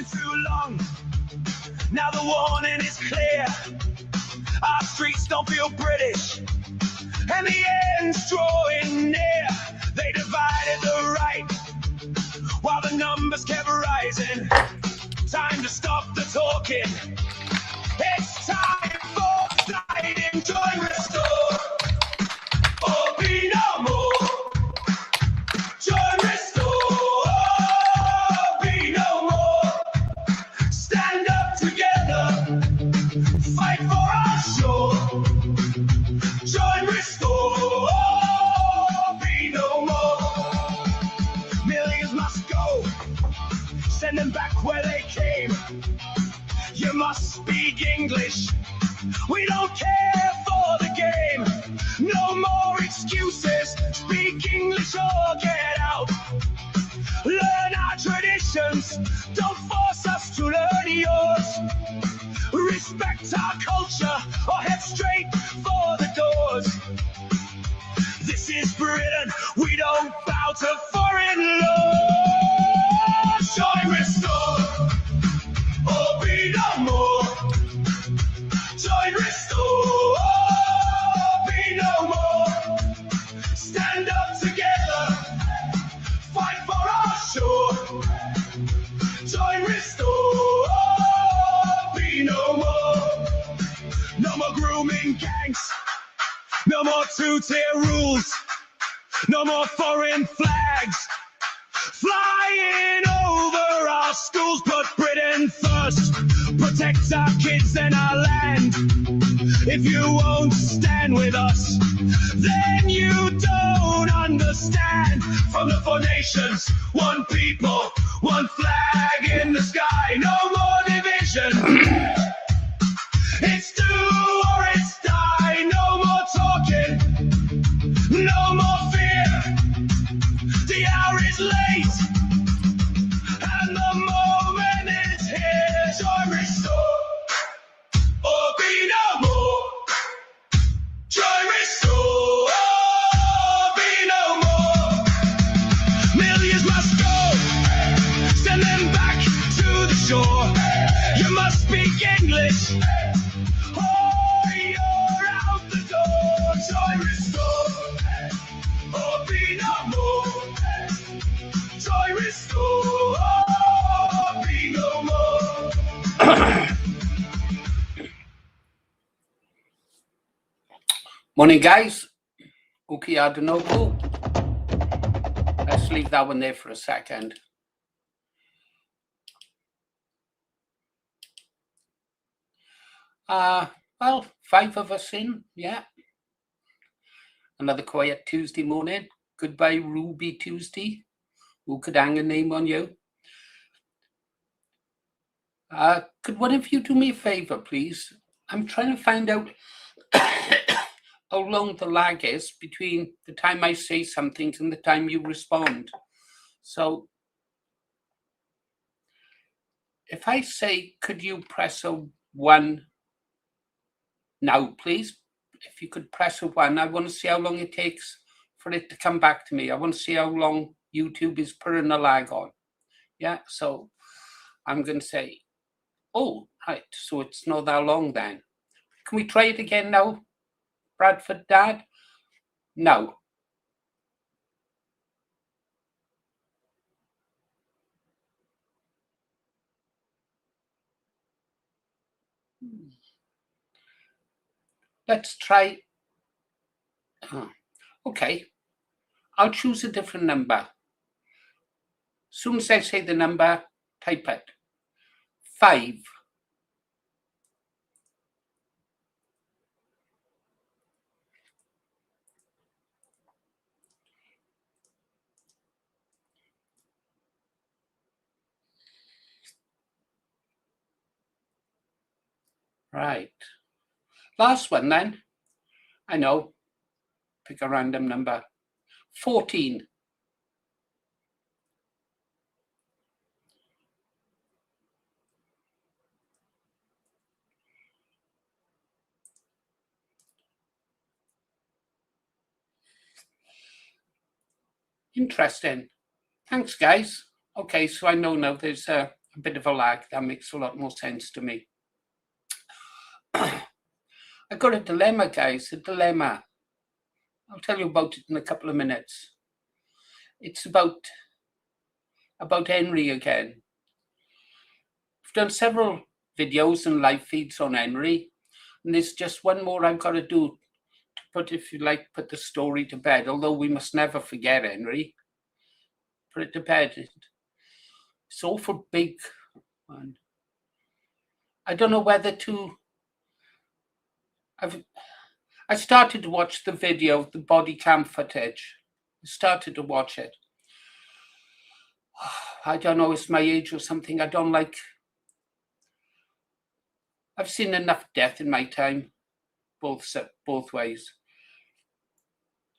been too long. Now the warning is clear. Our streets don't feel British, and the end's drawing near. They divided the right, while the numbers kept rising. Time to stop the talking. It's time for fighting. Join Restore, or be no more. Join Restore, or be no more. Stand up together, fight for our shore. Join Restore, or be no more. Millions must go, send them back where they came. You must speak English, we don't care for the game. No more excuses, speak English or get out. Learn our traditions, don't force us to learn yours. Respect our culture or head straight for the doors. This is Britain, we don't bow to foreign laws. Join Restore, or be no more. Join Restore, or be no more. Stand up together, fight for our shore. Join Restore, or be no more. No more grooming gangs, no more two-tier rules, no more foreign flags flying over our schools. Put Britain first, protect our kids and our land. If you won't stand with us, then you don't understand. From the four nations, one people, one flag in the sky. No more division. It's do or it's die. No more talking, no more fear. The hour is late, and the moment is here. Join Restore, or be no more. Join Restore, or be no more. Millions must go, send them back to the shore. You must speak English, or you're out the door. Join Restore, or be no more. Join Restore, or be no more. Morning, guys. Okay, I don't know. Let's leave that one there for a second. Well, 5 of us in, yeah. Another quiet Tuesday morning. Goodbye, Ruby Tuesday. Who could hang a name on you? Could one of you do me a favor, please? I'm trying to find out how long the lag is between the time I say something and the time you respond. So if I say, could you press a 1 now, please? If you could press a 1, I want to see how long it takes for it to come back to me. I want to see how long YouTube is putting a lag on. Yeah, so I'm going to say, oh, right, so it's not that long then. Can we try it again now, Bradford Dad? No. Let's try. Okay, I'll choose a different number. As soon as I say the number, type it. 5. Right. Last one then. I know. Pick a random number. 14. Interesting. Thanks, guys. Okay, so I know now there's a a bit of a lag. That makes a lot more sense to me. I got a dilemma, guys, a dilemma. I'll tell you about it in a couple of minutes. It's about Henry again. I've done several videos and live feeds on Henry, and there's just one more I've got to do to put, if you like, put the story to bed, although we must never forget Henry. Put it to bed. It's awful big one. I don't know whether to... I started to watch the video, the body cam footage. I started to watch it. I don't know, it's my age or something. I don't like... I've seen enough death in my time, both ways.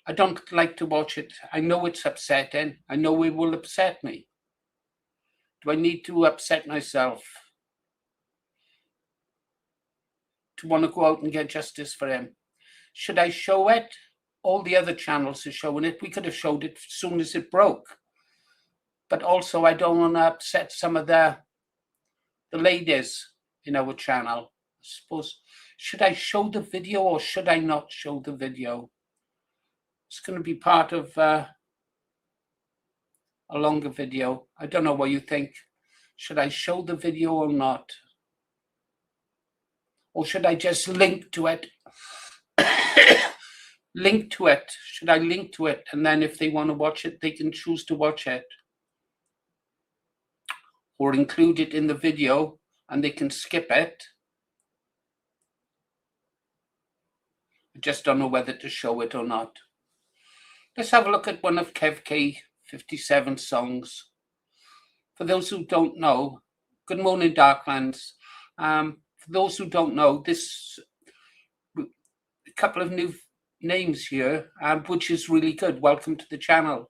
I don't like to watch it. I know it's upsetting. I know it will upset me. Do I need to upset myself to want to go out and get justice for him? Should I show it? All the other channels are showing it. We could have showed it as soon as it broke. But also, I don't want to upset some of the ladies in our channel. I suppose, should I show the video or should I not show the video? It's going to be part of a longer video. I don't know what you think. Should I show the video or not? Or should I just link to it? Link to it. Should I link to it? And then if they want to watch it, they can choose to watch it. Or include it in the video and they can skip it. I just don't know whether to show it or not. Let's have a look at one of Kev K57's songs. For those who don't know, good morning, Darklands. For those who don't know, this a couple of new names here, which is really good. Welcome to the channel.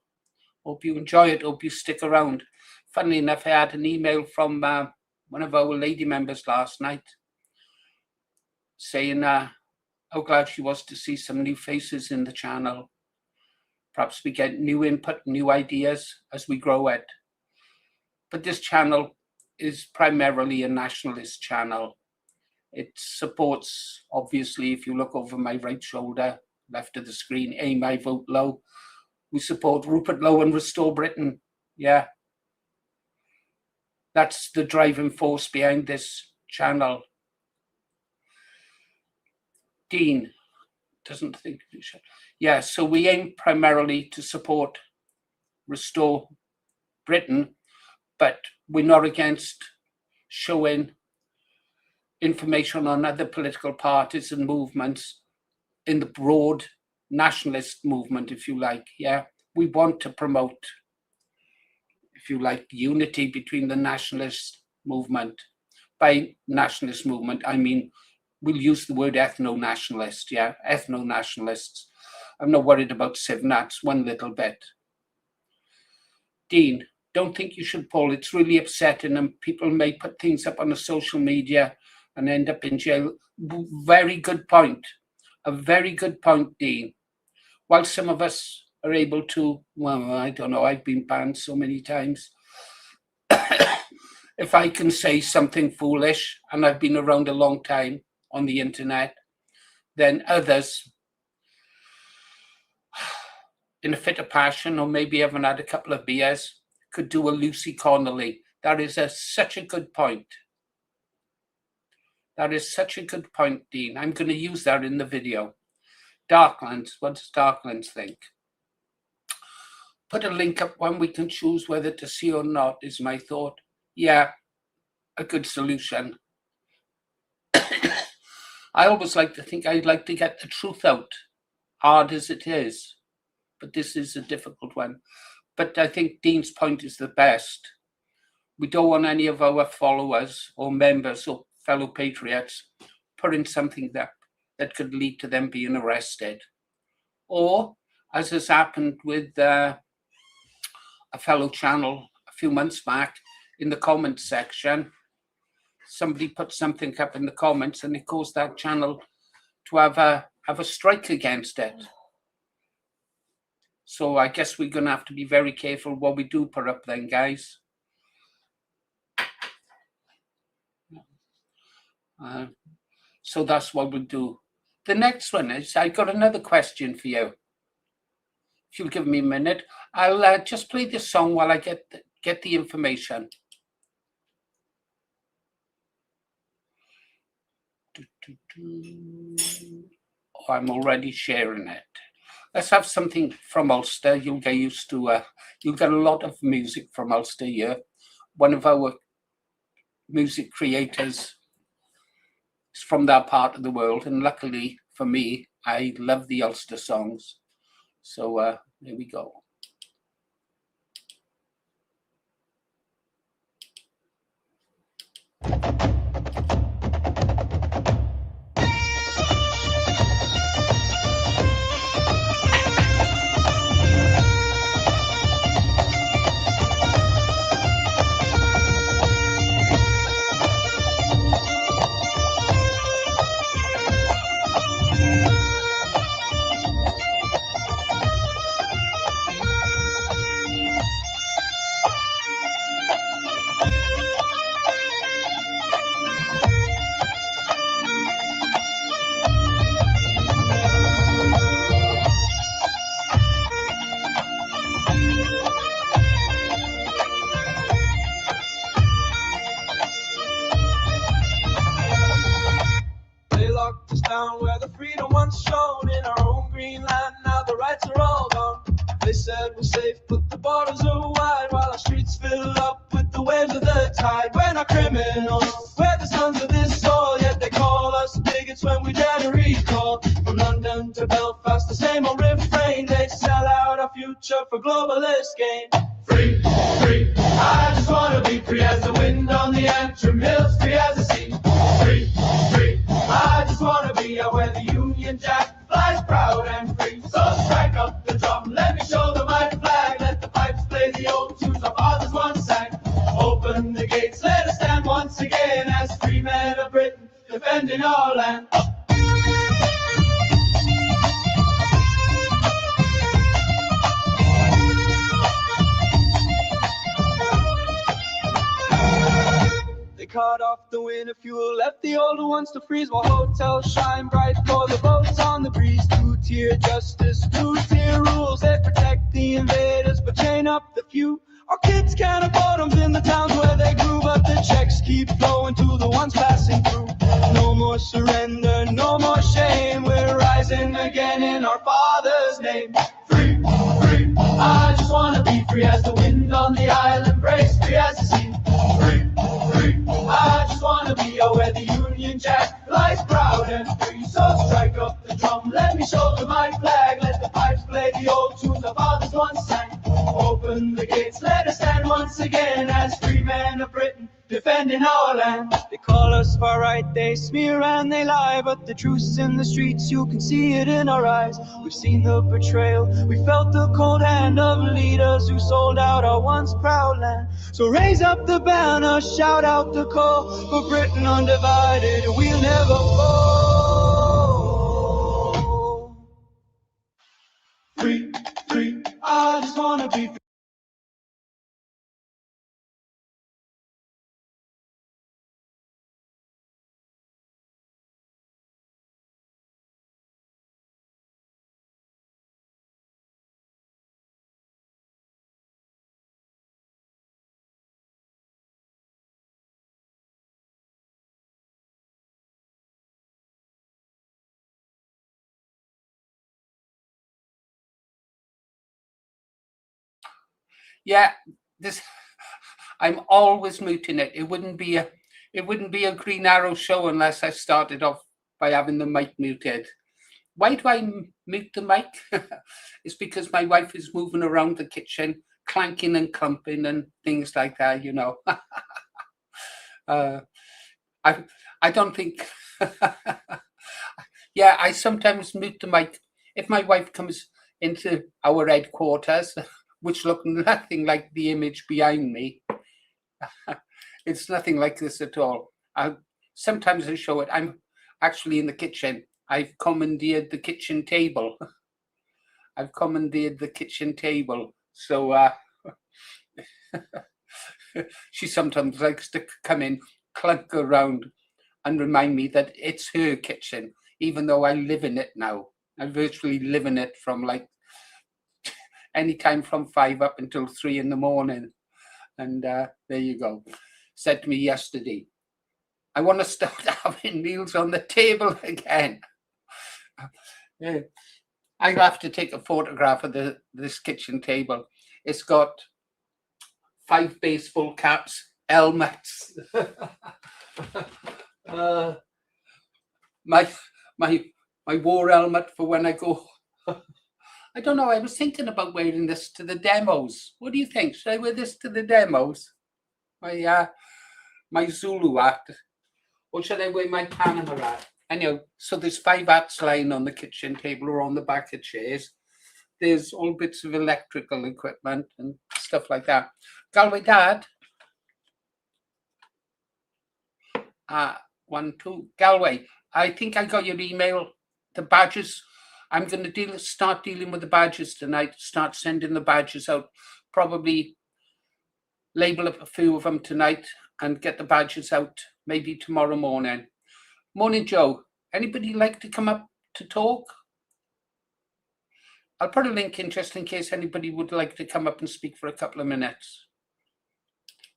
Hope you enjoy it. Hope you stick around. Funnily enough, I had an email from one of our lady members last night saying how glad she was to see some new faces in the channel. Perhaps we get new input, new ideas as we grow it. But this channel is primarily a nationalist channel. It supports, obviously, if you look over my right shoulder, left of the screen, aim, I vote Low. We support Rupert Lowe and Restore Britain. Yeah. That's the driving force behind this channel. Dean doesn't think we should. Yeah, so we aim primarily to support Restore Britain, but we're not against showing information on other political parties and movements in the broad nationalist movement, if you like. Yeah, we want to promote, if you like, unity between the nationalist movement. By nationalist movement, I mean, we'll use the word ethno-nationalist, yeah, ethno-nationalists. I'm not worried about civ-nats one little bit. Dean, don't think you should, Paul. It's really upsetting and people may put things up on the social media and end up in jail. Very good point. A very good point, Dean. While some of us are able to, well, I don't know, I've been banned so many times. If I can say something foolish, and I've been around a long time on the internet, then others, in a fit of passion, or maybe having had a couple of beers, could do a Lucy Connolly. That is such a good point. That is such a good point, Dean. I'm going to use that in the video. Darklands, what does Darklands think? Put a link up when we can choose whether to see or not, is my thought. Yeah, a good solution. I always like to think I'd like to get the truth out, hard as it is. But this is a difficult one. But I think Dean's point is the best. We don't want any of our followers or members or fellow patriots putting something that could lead to them being arrested. Or, as has happened with a fellow channel a few months back, in the comments section, somebody put something up in the comments and it caused that channel to have a strike against it. So I guess we're going to have to be very careful what we do put up then, guys. So that's what we'll do. The next one is, I got another question for you. If you'll give me a minute, I'll just play this song while I get the information. Oh, I'm already sharing it. Let's have something from Ulster. You'll get used to. You'll get a lot of music from Ulster here. One of our music creators is from that part of the world, and luckily for me, I love the Ulster songs. So there we go. Down where the freedom once shone in our own green land, now the rights are all gone. They said we're safe, but the borders are wide, while our streets fill up with the waves of the tide. We're not criminals, we're the sons of this soil, yet they call us bigots when we dare to recall. From London to Belfast, the same old refrain, they sell out our future for globalist gain. Free, free, I just wanna be free as the wind on the Antrim Hills, free as the sea. Free, free, I just wanna be out where the Union Jack flies proud and free. So strike up the drum, let me show them my flag. Let the pipes play the old tunes our fathers once sang. Open the gates, let us stand once again as free men of Britain, defending our land. They cut off the winter fuel, left the older ones to freeze, while hotels shine bright for the boats on the breeze. Two-tier justice, two-tier rules, they protect the invaders but chain up the few. Our kids can't afford them in the towns where they grew, but the checks keep flowing to the ones passing through. No more surrender, no more shame, we're rising again in our Father's name. Free, free, I just wanna be free as the wind on the isle embrace, free as the sea. Free, free, I just wanna be out where the Union Jack flies proud and free. So strike up the drum, let me show them my flag. Let the pipes play the old tunes our fathers once sang. Open the gates, let us stand once again as free men of Britain, defending our land. They call us far right, they smear and they lie, but the truth's in the streets, you can see it in our eyes. We've seen the betrayal, we felt the cold hand of leaders who sold out our once proud land. So raise up the banner, shout out the call, for Britain undivided, we'll never fall. Free, free, I just wanna be free. Yeah, this I'm always muting it. It wouldn't be a Green Arrow show unless I started off by having the mic muted. Why do I mute the mic? It's because my wife is moving around the kitchen, clanking and clumping and things like that, you know. I don't think. Yeah, I sometimes mute the mic if my wife comes into our headquarters, which look nothing like the image behind me. It's nothing like this at all. Sometimes I show it. I'm actually in the kitchen. I've commandeered the kitchen table. So she sometimes likes to come in, clunk around and remind me that it's her kitchen, even though I live in it now. I virtually live in it from like any time from 5 up until 3 in the morning. And there you go. Said to me yesterday, I want to start having meals on the table again. Yeah. I have to take a photograph of this kitchen table. It's got 5 baseball caps, helmets. My war helmet for when I go. I don't know. I was thinking about wearing this to the demos. What do you think? Should I wear this to the demos? My Zulu hat, or should I wear my Panama hat? Anyway, so there's 5 hats lying on the kitchen table or on the back of chairs. There's all bits of electrical equipment and stuff like that. Galway Dad. 1, 2. Galway, I think I got your email. The badges. I'm going to start dealing with the badges tonight. Start sending the badges out. Probably label up a few of them tonight and get the badges out maybe tomorrow morning. Morning, Joe. Anybody like to come up to talk? I'll put a link in just in case anybody would like to come up and speak for a couple of minutes.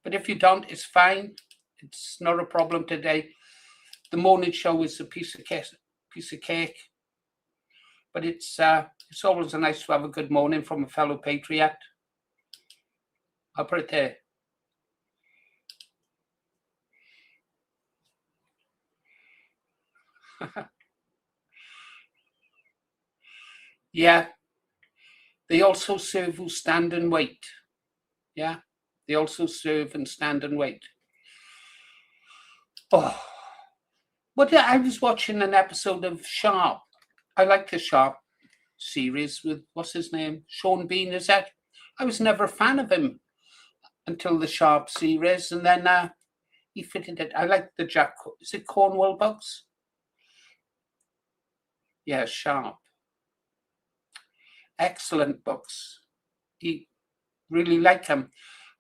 But if you don't, it's fine. It's not a problem today. The morning show is a piece of cake. But it's always nice to have a good morning from a fellow patriot. I'll put it there. Yeah. They also serve who stand and wait. Yeah. They also serve and stand and wait. Oh. But I was watching an episode of Sharp. I like the Sharp series with, what's his name? Sean Bean, is that? I was never a fan of him until the Sharp series. And then he fitted it. I like the Jack, is it Cornwall books? Yeah, Sharp. Excellent books. He really liked them.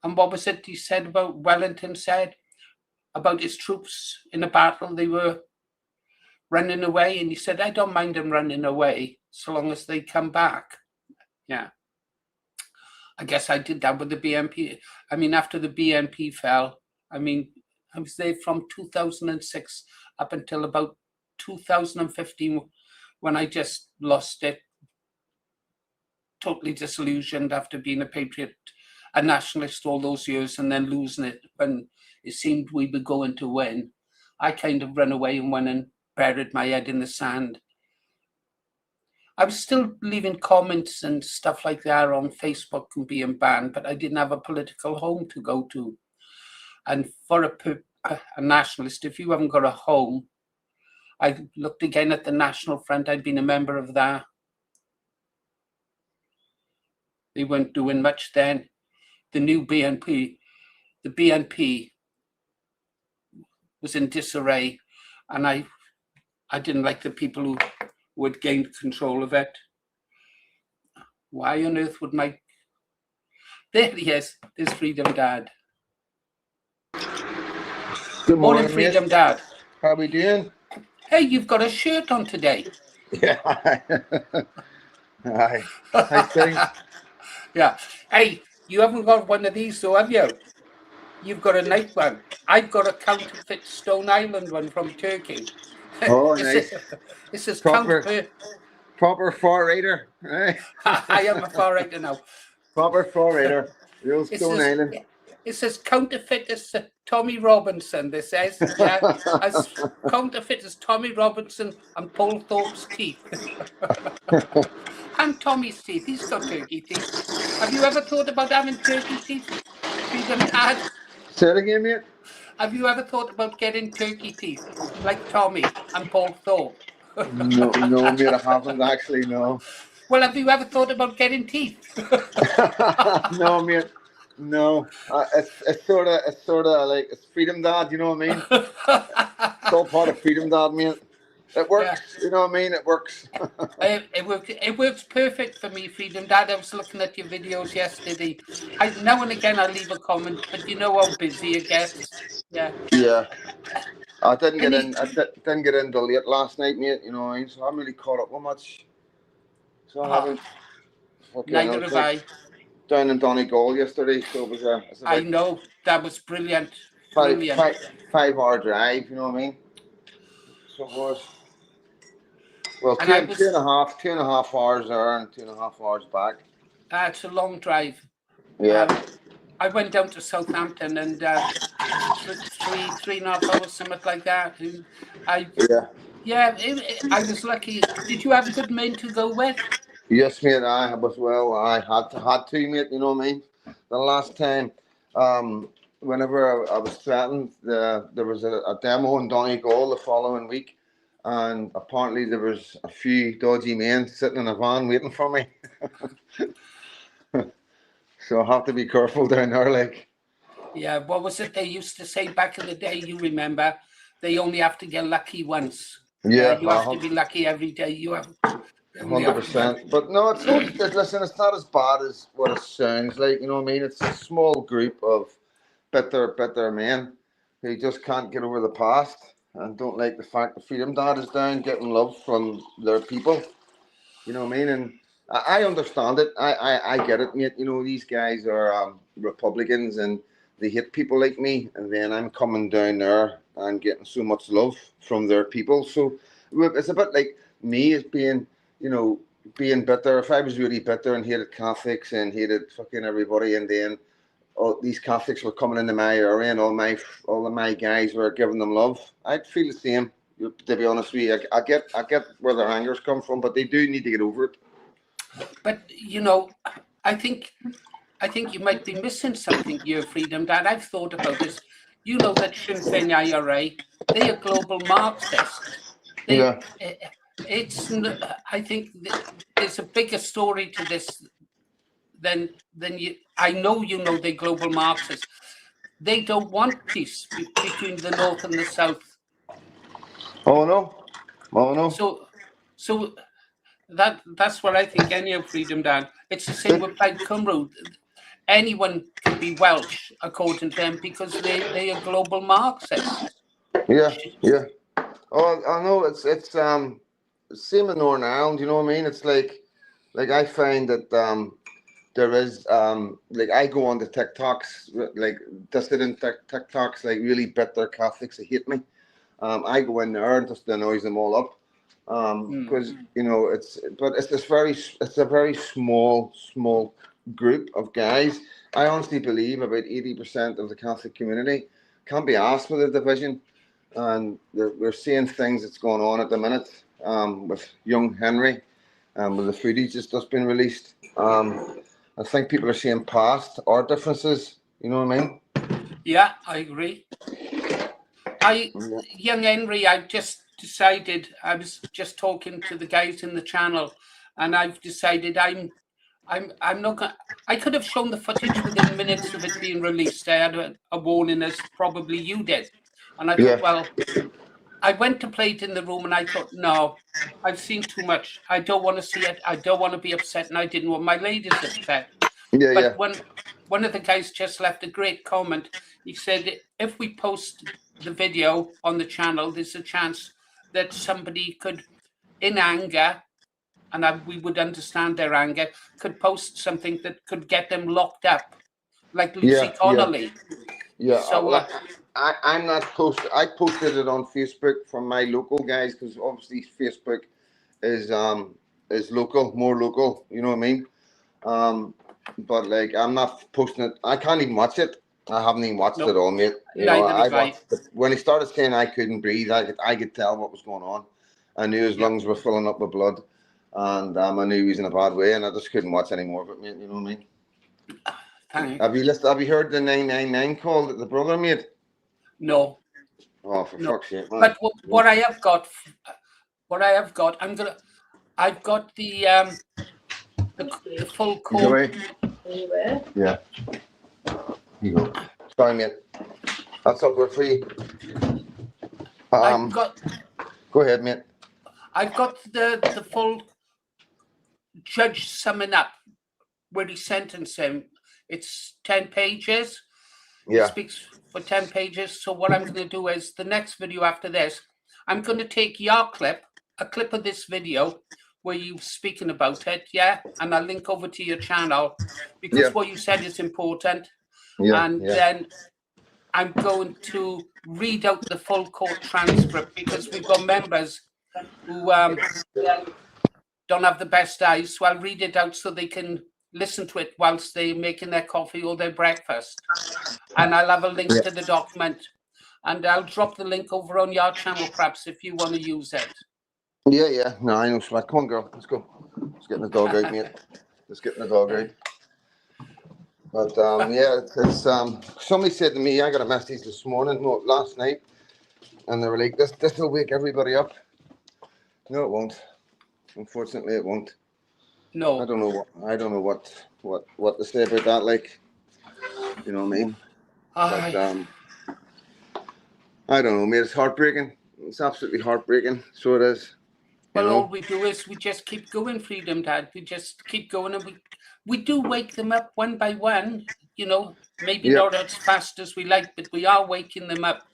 And what was it he said about Wellington said about his troops in a battle? They were running away, and he said, I don't mind them running away so long as they come back. Yeah. I guess I did that with the BNP. I mean, after the BNP fell, I mean, I was there from 2006 up until about 2015 when I just lost it. Totally disillusioned after being a patriot, a nationalist all those years, and then losing it when it seemed we were going to win. I kind of ran away and went and buried my head in the sand. I was still leaving comments and stuff like that on Facebook and being banned, but I didn't have a political home to go to. And for a nationalist, if you haven't got a home, I looked again at the National Front. I'd been a member of that. They weren't doing much then. The new BNP, the BNP was in disarray, and I didn't like the people who had gained control of it. Why on earth would my... There he is. There's Freedom Dad. Good morning, Freedom mate. Dad. How we doing? Hey, you've got a shirt on today. Yeah. Aye. How's things? Yeah. Hey, you haven't got one of these, though, have you? You've got a nice one. I've got a counterfeit Stone Island one from Turkey. Oh, nice. This is Proper far rider. Right? I am a far rider now. Proper far rider. Real Stone Island. It says counterfeit as Tommy Robinson. This says, yeah, as counterfeit as Tommy Robinson and Paul Thorpe's teeth. And Tommy's teeth. He's got turkey teeth. Have you ever thought about having turkey teeth? Freedom Dad? Say it again, mate. Have you ever thought about getting turkey teeth like Tommy and Paul Thorpe? No, mate, I haven't actually. No. Well, have you ever thought about getting teeth? No, mate. No. It's sort of like it's Freedom Dad. You know what I mean? It's all part of Freedom Dad, mate. It works. You know what I mean? It works. It works perfect for me, Freedom Dad. I was looking at your videos yesterday. Now and again I leave a comment, but you know how busy it gets. Yeah. Yeah. I didn't get Any- in. Didn't get in till late last night, mate. You know what I mean? So I haven't really caught up with much. So I haven't. Neither have I. Down in Donegal yesterday, so it was I know that was brilliant. five, Brilliant. five, 5 hour drive. You know what I mean? So it was. Well, And two and a half hours there and 2.5 hours back. It's a long drive. Yeah. I went down to Southampton and three and a half hours, something like that. And I was lucky. Did you have good men to go with? Yes, mate. I had to, mate. You know what I mean? The last time, whenever I was threatened, there was a demo in Donegal the following week, and apparently there was a few dodgy men sitting in a van waiting for me. So I have to be careful down there, like. Yeah, what was it they used to say back in the day? You remember, they only have to get lucky once. Yeah, you have to be lucky every day. You have 100%. But no, it's not. Listen, it's not as bad as what it sounds like. You know what I mean? It's a small group of bitter men who just can't get over the past and don't like the fact that Freedom Dad is down, getting love from their people. You know what I mean? And I understand it. I get it, mate. You know, these guys are Republicans and they hate people like me, and then I'm coming down there and getting so much love from their people. So it's a bit like me as being, you know, being bitter. If I was really bitter and hated Catholics and hated fucking everybody, and then all these Catholics were coming into my area and all of my guys were giving them love, I'd feel the same. To be honest with you, I get where their angers come from, but they do need to get over it. But you know, I think you might be missing something here, Freedom Dad. I've thought about this. You know that Sinn Féin IRA, they are global Marxists. I think there's a bigger story to this than you. I know you know they're global Marxists. They don't want peace between the North and the South. Oh no. So that's what I think. Anyhow, Freedom Dad. It's the same with Plaid Cymru. Anyone can be Welsh according to them because they are global Marxists. Yeah. Oh, I know it's same in Northern Ireland. You know what I mean? It's like I find that there is like I go on the TikToks, like dissident TikToks, like really bitter Catholics that hate me. I go in there and just annoys them all up. Because you know it's a very small group of guys. I honestly believe about 80% of the Catholic community can't be asked for the division, and we're seeing things that's going on at the minute with young Henry, with the footage that's just been released. I think people are seeing past our differences. You know what I mean? Yeah, I agree. Young Henry, I've just decided. I was just talking to the guys in the channel, and I've decided I'm not going. I could have shown the footage within minutes of it being released. I had a warning, as probably you did, and I thought, well, I went to play it in the room, and I thought, no, I've seen too much. I don't want to see it. I don't want to be upset, and I didn't want my ladies upset. But one of the guys just left a great comment. He said, if we post the video on the channel, there's a chance that somebody could, in anger, and we would understand their anger, could post something that could get them locked up, like Lucy Connolly. Yeah. So I'm not posted. I posted it on Facebook from my local guys because obviously Facebook is local, more local. You know what I mean? But like I'm not posting it. I can't even watch it. I haven't even watched it all, mate. You know, I watched it. When he started saying I couldn't breathe, I could tell what was going on. I knew his lungs were filling up with blood, and I knew he was in a bad way, and I just couldn't watch any more of it, mate. You know what I mean? Have you heard the 999 call that the brother made? No. Oh, for fuck's sake, man. But what I have got, I've got the full code. Yeah. Here you go. Sorry, mate. That's all good for you. I've got. Go ahead, mate. I've got the full judge summing up where he sentenced him. It's 10 pages. He Yeah. speaks for 10 pages. So what I'm going to do is the next video after this, I'm going to take your clip, a clip of this video where you're speaking about it, yeah? And I'll link over to your channel because what you said is important. And then I'm going to read out the full court transcript because we've got members who don't have the best eyes. So I'll read it out so they can listen to it whilst they're making their coffee or their breakfast. And I'll have a link to the document. And I'll drop the link over on your channel, perhaps, if you want to use it. Yeah. No, I know. Come on, girl. Let's go. Let's get the dog out, mate. Let's get the dog out. But yeah, it's somebody said to me, I got a message this morning, no, last night, and they were like, this will wake everybody up. No, it won't. Unfortunately, it won't. No. I don't know what to say about that. Like, you know what I mean? But I don't know, mate. It's heartbreaking. It's absolutely heartbreaking. So it is. Well, all we do is we just keep going, Freedom Dad. We just keep going, and we do wake them up one by one. You know, maybe not as fast as we like, but we are waking them up,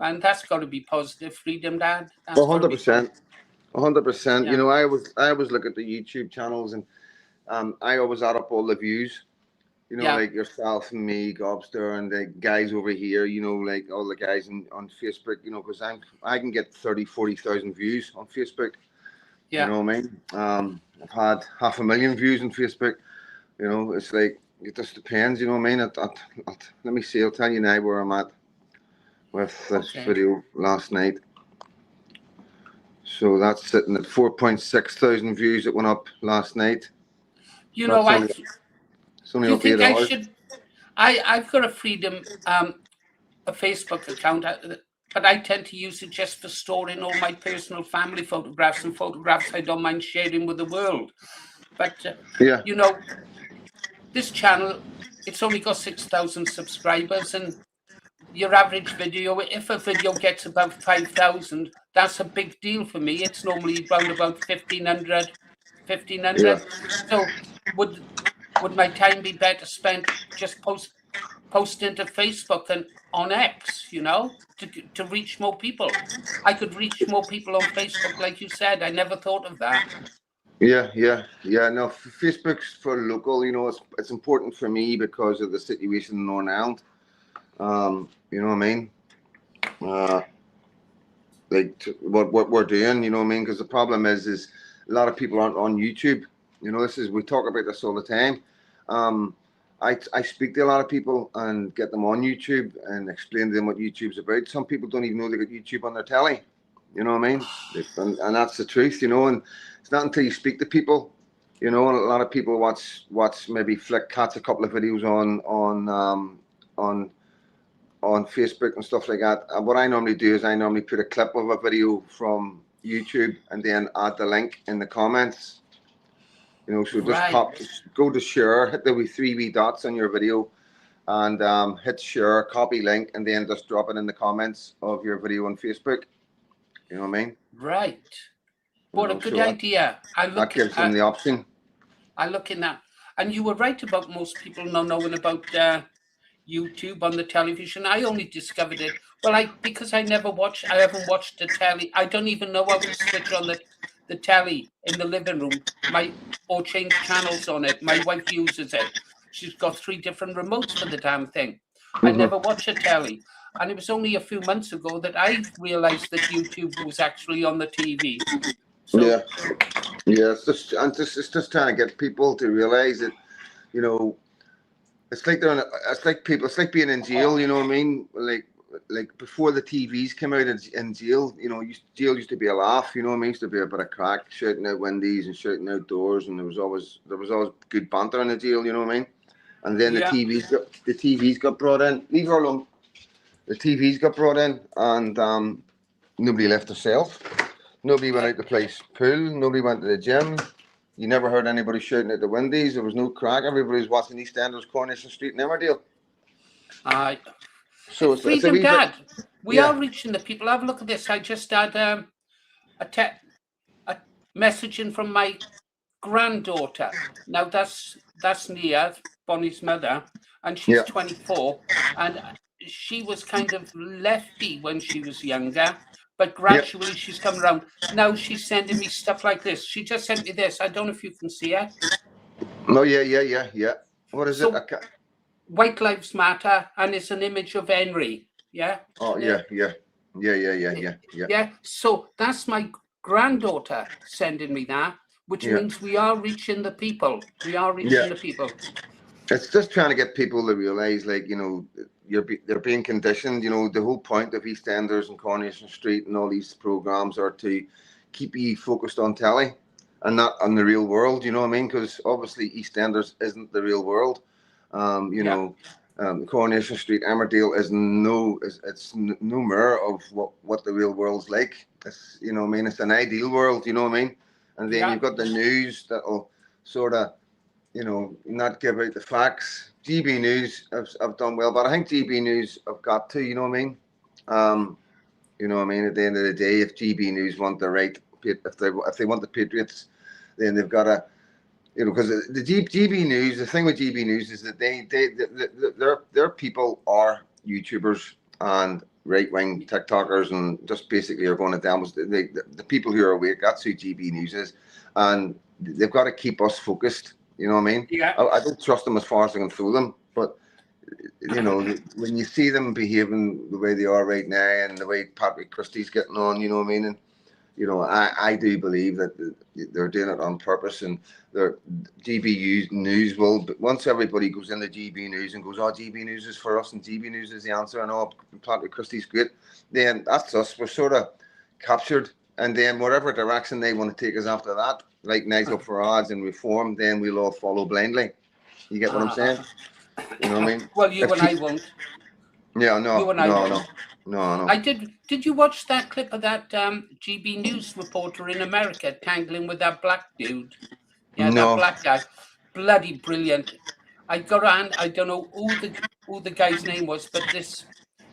and that's got to be positive, Freedom Dad. 100%. 100%. You know, I always look at the YouTube channels, and I always add up all the views. You know, like yourself and me, Gobster, and the guys over here. You know, like all the guys on Facebook. You know, because I can get 30,000-40,000 views on Facebook. You know what I mean? I've had 500,000 views on Facebook. You know, it's like, it just depends, you know what I mean? Let me see, I'll tell you now where I'm at with this video last night. So that's sitting at 4,600 views that went up last night. You know, it's only up 8 hours. I've got a Freedom, a Facebook account, but I tend to use it just for storing all my personal family photographs and photographs I don't mind sharing with the world. But, you know, this channel, it's only got 6,000 subscribers, and your average video, if a video gets above 5,000, that's a big deal for me. It's normally around about 1,500. So would my time be better spent just posting to Facebook and on X, you know, to reach more people? I could reach more people on Facebook, like you said. I never thought of that. Yeah. No, Facebook's for local. You know, it's important for me because of the situation in Northern Ireland. You know what I mean? Like what we're doing. You know what I mean? Because the problem is a lot of people aren't on YouTube. You know, we talk about this all the time. I speak to a lot of people and get them on YouTube and explain to them what YouTube's about. Some people don't even know they got YouTube on their telly. You know what I mean? And that's the truth, you know. And it's not until you speak to people, you know. And a lot of people watch maybe catch a couple of videos on Facebook and stuff like that. And what I normally do is I normally put a clip of a video from YouTube and then add the link in the comments. You know, so just go to share, hit the 3 wee dots on your video, and hit share, copy link, and then just drop it in the comments of your video on Facebook. You know what I mean? Right. What a good idea. That gives them the option. I look in that. And you were right about most people not knowing about YouTube on the television. I only discovered it. Well, because I haven't watched the telly. I don't even know how to switch on the telly in the living room or change channels on it. My wife uses it. She's got 3 different remotes for the damn thing. I never watch a telly. And it was only a few months ago that I realized that YouTube was actually on the TV. So, it's just trying to get people to realize that, you know, it's like being in jail. You know what I mean? Like before the TVs came out in jail, you know, jail used to be a laugh. You know what I mean? Used to be a bit of crack, shouting out windies and shouting outdoors, and there was always good banter in the jail. You know what I mean? And then the TVs got brought in. Leave her alone. The TVs got brought in, and nobody left themselves. Nobody went out to play pool. Nobody went to the gym. You never heard anybody shouting at the windies. There was no crack. Everybody was watching EastEnders, Coronation Street, and Emmerdale. So Freedom Dad, we are reaching the people. Have a look at this. I just had a messaging from my granddaughter. Now that's Nia, Bonnie's mother, and she's 24, and she was kind of lefty when she was younger, but gradually she's come around. Now she's sending me stuff like this. She just sent me this. I don't know if you can see it. Oh, yeah. What is it? White Lives Matter, and it's an image of Henry. Yeah. Oh, yeah. Yeah. So that's my granddaughter sending me that, which means we are reaching the people. We are reaching the people. It's just trying to get people to realize, like, you know, they're being conditioned. You know, the whole point of EastEnders and Coronation Street and all these programs are to keep you focused on telly and not on the real world. You know what I mean? Because obviously EastEnders isn't the real world. You know, Coronation Street, Emmerdale is no mirror of what the real world's like. It's, you know what I mean? It's an ideal world. You know what I mean? And then you've got the news that'll sort of, you know, not give out the facts. GB News have done well, but I think GB News have got to, you know what I mean? You know what I mean? At the end of the day, if GB News want the right, if they want the Patriots, then they've got to, you know, because the GB News, the thing with GB News is that their people are YouTubers and right-wing TikTokers and just basically are going to damage the people who are awake. That's who GB News is, and they've got to keep us focused. You know what I mean? Yeah. I don't trust them as far as I can throw them, but you know, when you see them behaving the way they are right now and the way Patrick Christie's getting on, you know what I mean? And you know, I do believe that they're doing it on purpose, and their GB News will. But once everybody goes into GB News and goes, "Oh, GB News is for us, and GB News is the answer," and "Oh, Patrick Christie's great," then that's us. We're sort of captured, and then whatever direction they want to take us after that, like Nigel Farage and Reform, then we'll all follow blindly. You get what I'm saying? You know what I mean? Well, you and I won't. Yeah, no, you and I won't. No. I did. Did you watch that clip of that GB News reporter in America tangling with that black dude? Yeah, No. that black guy. Bloody brilliant. I got on. I don't know who the guy's name was, but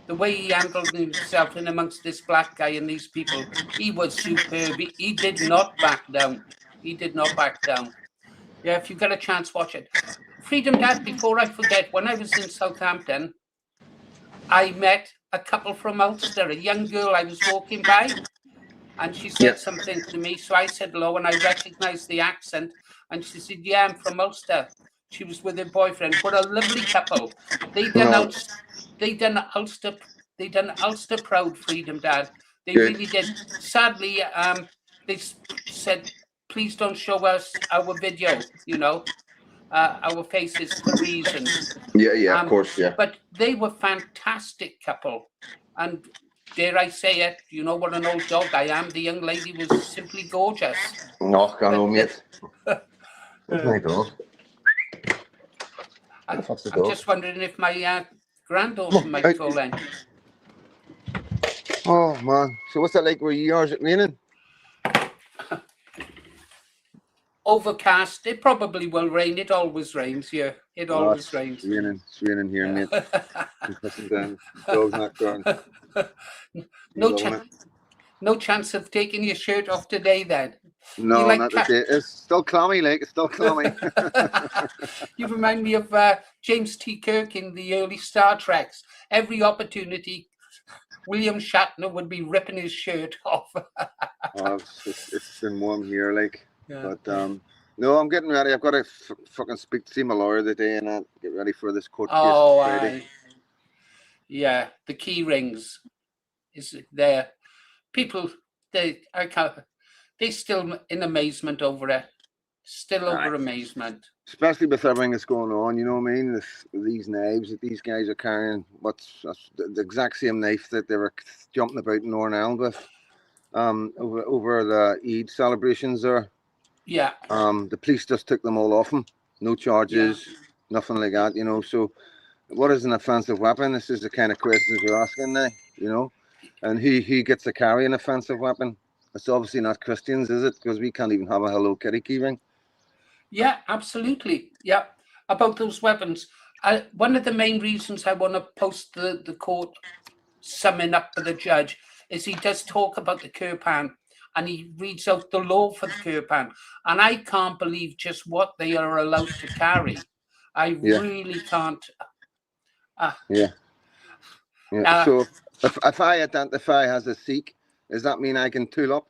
the way he handled himself in amongst this black guy and these people, he was superb. He did not back down. He did not back down. Yeah, if you get a chance, watch it. Freedom Dad, before I forget, when I was in Southampton, I met a couple from Ulster, a young girl I was walking by, and she said something to me. So I said hello, and I recognized the accent. And she said, "Yeah, I'm from Ulster." She was with her boyfriend. What a lovely couple. They done Ulster proud, Freedom Dad. They really did. Sadly, they said, "Please don't show us our video, you know, our faces for reasons." Yeah, of course, yeah. But they were fantastic couple, and dare I say it, you know what an old dog I am. The young lady was simply gorgeous. No, can't know, mate. That's my dog. I'm just wondering if my granddaughter might fall in. Oh man! So what's that like where you are? Is it raining? Overcast. It probably will rain. It always rains here. It always rains. It's raining here, mate. I'm pissing down. Dog's not going. No chance of taking your shirt off today, then. No, not today. It's still clammy, like it's still clammy. You remind me of James T. Kirk in the early Star Treks. Every opportunity, William Shatner would be ripping his shirt off. It's been warm here, like. Yeah. But no, I'm getting ready. I've got to fucking see my lawyer today and get ready for this court case Friday. Yeah, the key rings is there. People, they still in amazement over it. Still over amazement. Especially with everything that's going on, you know what I mean? These knives that these guys are carrying, that's the exact same knife that they were jumping about in Northern Ireland with over the Eid celebrations there. Yeah. The police just took them all off him. No charges, nothing like that, you know. So what is an offensive weapon? This is the kind of questions we're asking now, you know. And who gets to carry an offensive weapon? It's obviously not Christians, is it? Because we can't even have a Hello Kitty keyring. Yeah, absolutely. Yeah, about those weapons. One of the main reasons I want to post the court summing up for the judge is he does talk about the Kirpan. and he reads out the law for the curb hand, and I can't believe just what they are allowed to carry. I Yeah. really can't. Yeah. So if I identify as a Sikh, does that mean I can tool up?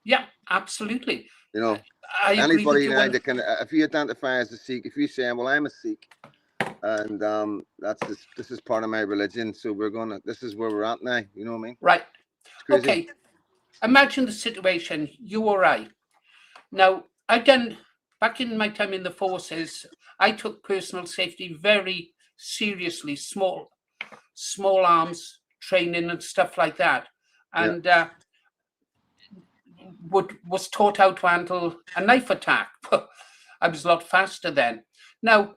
Yeah, absolutely. You know, I agree with anybody you. now that can, if you identify as a Sikh, if you say, well, I'm a Sikh, and this is part of my religion, so this is where we're at now. You know what I mean? Right. It's crazy. Okay. Imagine the situation, you or I. Now, back in my time in the forces, I took personal safety very seriously, small arms training and stuff like that. And was taught how to handle a knife attack. I was a lot faster then. Now,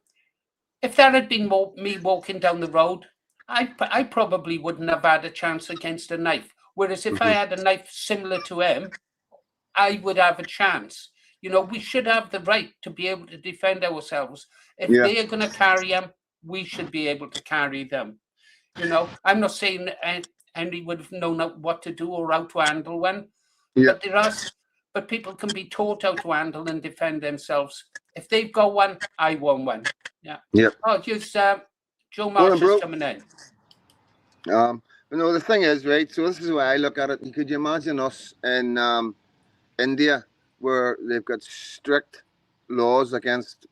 if there had been me walking down the road, I probably wouldn't have had a chance against a knife. Whereas if I had a knife similar to him, I would have a chance. You know, we should have the right to be able to defend ourselves. If they are going to carry them, we should be able to carry them. You know, I'm not saying Henry would have known what to do or how to handle one, but people can be taught how to handle and defend themselves. If they've got one, I want one. Yeah. Yep. Oh, just Joe Marsh is coming in. But no, the thing is, right, so this is the way I look at it. Could you imagine us in India, where they've got strict laws against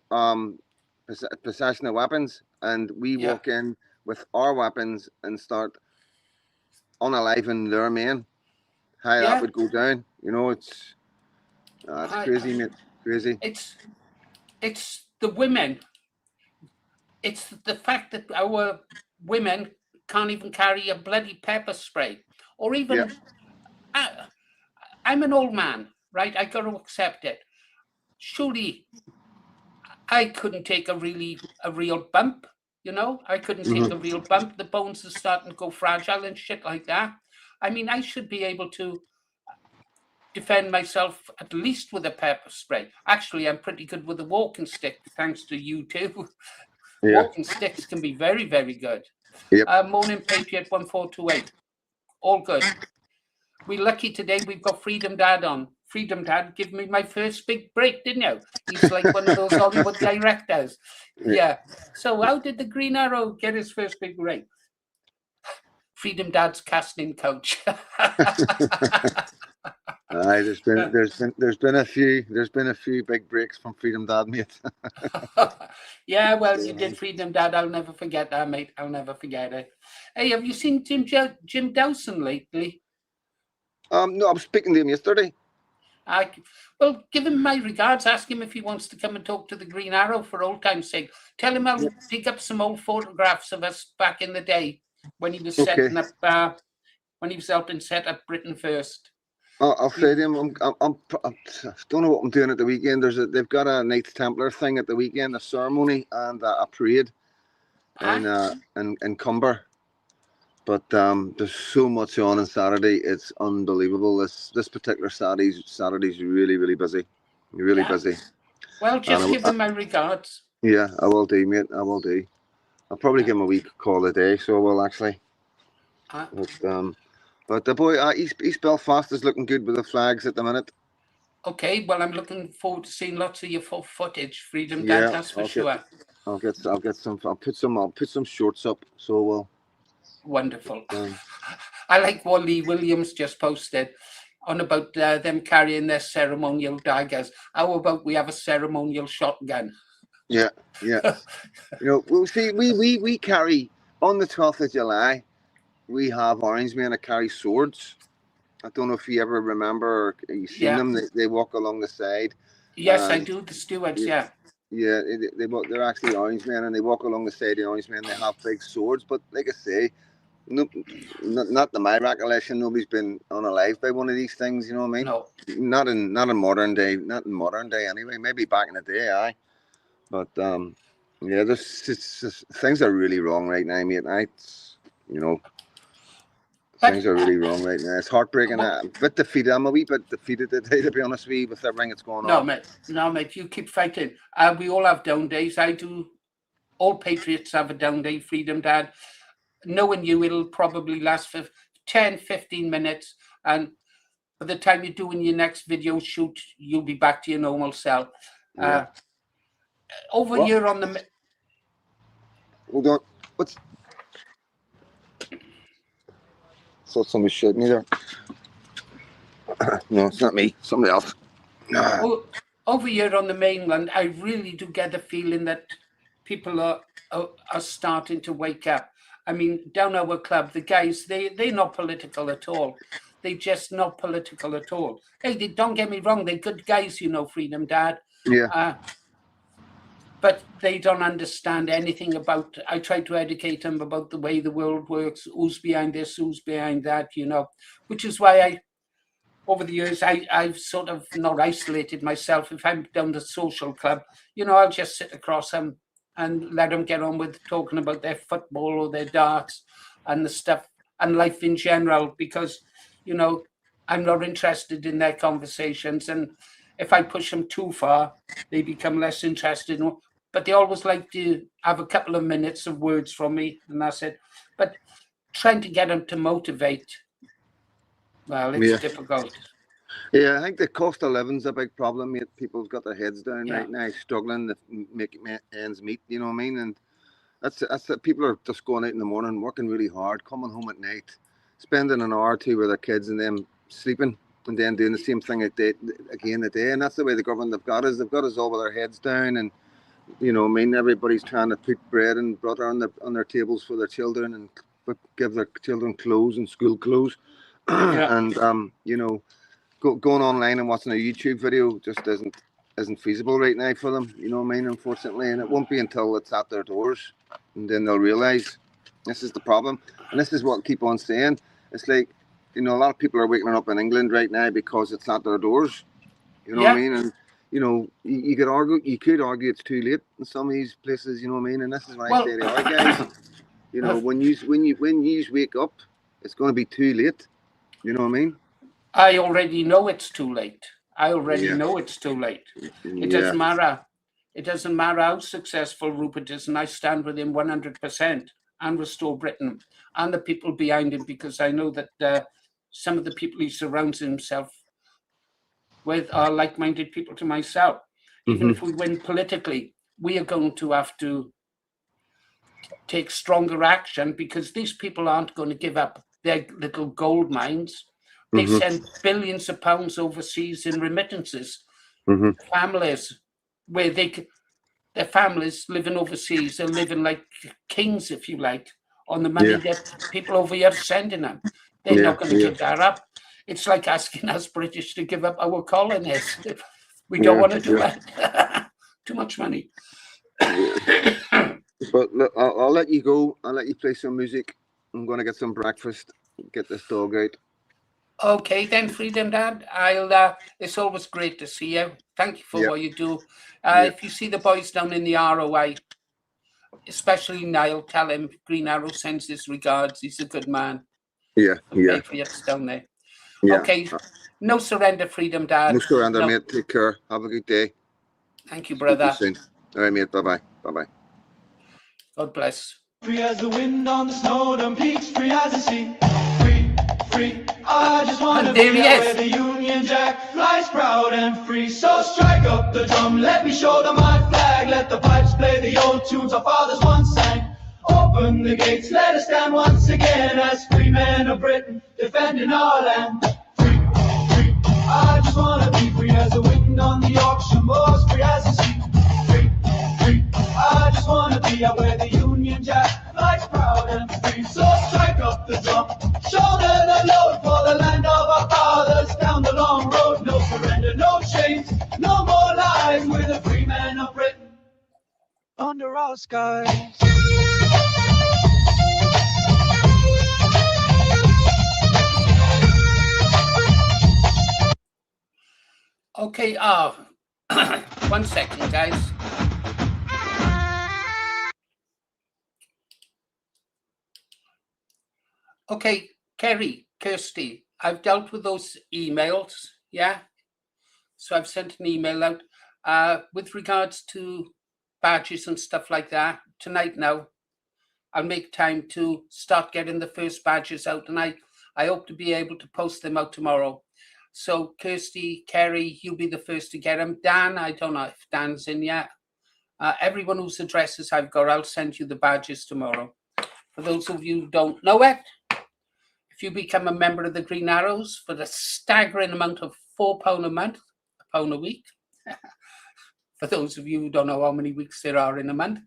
possession of weapons, and we walk in with our weapons and start unaliving their men? How that would go down? You know, it's crazy, mate. Crazy. It's the women. It's the fact that our women can't even carry a bloody pepper spray, or even. I'm an old man, right? I got to accept it. Surely, I couldn't take a real bump. You know, I couldn't take a real bump. The bones are starting to go fragile and shit like that. I mean, I should be able to defend myself at least with a pepper spray. Actually, I'm pretty good with a walking stick, thanks to you too. Walking sticks can be very, very good. Morning Patriot 1428. All good. We're lucky today we've got Freedom Dad on. Freedom Dad gave me my first big break, didn't you? He's like one of those Hollywood directors. Yeah. So how did the Green Arrow get his first big break? Freedom Dad's casting coach. There's been a few big breaks from Freedom Dad, mate. Yeah, well, you did Freedom Dad. I'll never forget that, mate. I'll never forget it. Hey, have you seen Jim Dawson lately? No, I was speaking to him yesterday. Well, give him my regards. Ask him if he wants to come and talk to the Green Arrow for old time's sake. Tell him I'll dig up some old photographs of us back in the day when he was setting up, when he was helping set up Britain First. I'll say to him, I don't know what I'm doing at the weekend. They've got a Knights Templar thing at the weekend, a ceremony and a parade in Cumber. But there's so much on Saturday, it's unbelievable. This particular Saturday's really, really busy. Really busy. Well, just give him my regards. Yeah, I will do, mate. I will do. I'll probably give him a week call a day, so I will actually. But the boy, East Belfast is looking good with the flags at the minute. Okay, well, I'm looking forward to seeing lots of your footage, Freedom Dad. That's for sure. I'll get some. I'll put some shorts up. So we'll. Wonderful. I like what Lee Williams just posted on about them carrying their ceremonial daggers. How about we have a ceremonial shotgun? Yeah. You know, we'll see. We carry on the 12th of July. We have orange men that carry swords. I don't know if you ever remember or you've seen them. They walk along the side. Yes, I do. The stewards, Yeah, they're actually orange men, and they walk along the side of the orange men. They have big swords, but like I say, no, not to my recollection, nobody's been unalived by one of these things. You know what I mean? No. Not in modern day. Not in modern day anyway. Maybe back in the day, aye. But things are really wrong right now, mate. Things are really wrong right now. It's heartbreaking. I'm a bit defeated. I'm a wee bit defeated today, to be honest with you, with everything that's going on. No, mate. You keep fighting. We all have down days. I do. All patriots have a down day, Freedom Dad. Knowing you, it'll probably last for 10, 15 minutes. And by the time you're doing your next video shoot, you'll be back to your normal self. Yeah. Over What? here on the... Hold on. What's... Thought somebody shot me there. No, it's not me. Somebody else. Over here on the mainland, I really do get the feeling that people are starting to wake up. I mean, down our club, the guys, they're not political at all. They're just not political at all. Hey, don't get me wrong, they're good guys, you know, Freedom Dad. Yeah. But they don't understand anything about... I try to educate them about the way the world works, who's behind this, who's behind that, you know, which is why over the years, I've sort of not isolated myself. If I'm down the social club, you know, I'll just sit across them and let them get on with talking about their football or their darts and the stuff and life in general, because, you know, I'm not interested in their conversations. And if I push them too far, they become less interested. But they always like to have a couple of minutes of words from me, and that's it. But trying to get them to motivate, well, it's difficult. Yeah, I think the cost of living's a big problem, mate. People's got their heads down right now, struggling to make ends meet, you know what I mean? And that's people are just going out in the morning, working really hard, coming home at night, spending an hour or two with their kids and them sleeping, and then doing the same thing again a day. And that's the way the government they've got us all with our heads down, and you know, I mean, everybody's trying to put bread and butter on their tables for their children and give their children clothes and school clothes. And you know, going online and watching a YouTube video just isn't feasible right now for them, you know what I mean, unfortunately. And it won't be until it's at their doors and then they'll realize this is the problem. And this is what I keep on saying. It's like, you know, a lot of people are waking up in England right now because it's at their doors, you know what I mean. And you know, you could argue it's too late in some of these places, you know what I mean. And this is why I say to our guys, you know, when you wake up, it's going to be too late. You know what I mean? I already know it's too late. Know it's too late. It doesn't matter. It doesn't matter how successful Rupert is, and I stand with him 100% and restore Britain and the people behind him, because I know that some of the people he surrounds himself with are like-minded people to myself. Even if we win politically, we are going to have to take stronger action, because these people aren't going to give up their little gold mines. They send billions of pounds overseas in remittances. Families where their families living overseas are living like kings, if you like, on the money that people over here are sending them. They're not going to give that up. It's like asking us British to give up our colonies. We don't want to do that. Too much money. But look, I'll let you go. I'll let you play some music. I'm going to get some breakfast, get this dog out. Okay, then, Freedom Dad. It's always great to see you. Thank you for what you do. If you see the boys down in the ROI, especially Niall, tell him Green Arrow sends his regards. He's a good man. Patriots down there. Okay, no surrender, Freedom Dad. No surrender, mate. Take care. Have a good day. Thank you, brother. Speak to you soon. All right, mate. Bye-bye. Bye-bye. God bless. Free as the wind on the Snowdon peaks, free as the sea. Free. I just want to be where the Union Jack flies proud and free. So strike up the drum, let me show them my flag. Let the pipes play the old tunes our fathers once sang. Open the gates, let us stand once again as free men of Britain, defending our land. Free. I just want to be free as the wind on the auction moors, free as the sea. Free. I just want to be out where the Union Jack flies proud and free. So strike up the drum, shoulder the load for the land of our fathers. Down the long road, no surrender, no chains, no more lies. We're the free men of Britain under our skies. Okay, 1 second, guys. Okay, Kerry, Kirsty, I've dealt with those emails, so I've sent an email out with regards to badges and stuff like that. Tonight now, I'll make time to start getting the first badges out, and I hope to be able to post them out tomorrow. So Kirsty, Kerry, you'll be the first to get them. Dan, I don't know if Dan's in yet. Everyone whose addresses I've got, I'll send you the badges tomorrow. For those of you who don't know it, if you become a member of the Green Arrows for the staggering amount of £4 a month, £1 a week, for those of you who don't know how many weeks there are in a month,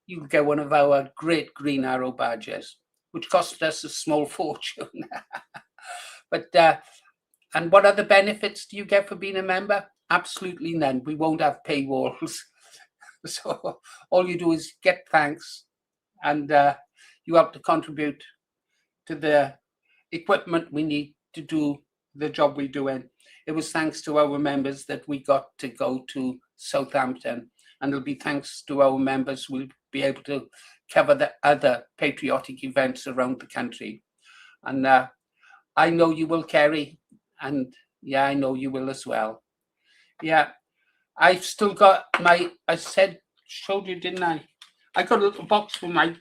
you'll get one of our great Green Arrow badges, which cost us a small fortune. But and what other benefits do you get for being a member? Absolutely none. We won't have paywalls. So all you do is get thanks, and you have to contribute to the equipment we need to do the job we're doing. It was thanks to our members that we got to go to Southampton, and it'll be thanks to our members we'll be able to cover the other patriotic events around the country. And I know you will, Kerry, and yeah, I know you will as well. Yeah, I've still got my, I showed you, didn't I? I got a little box with my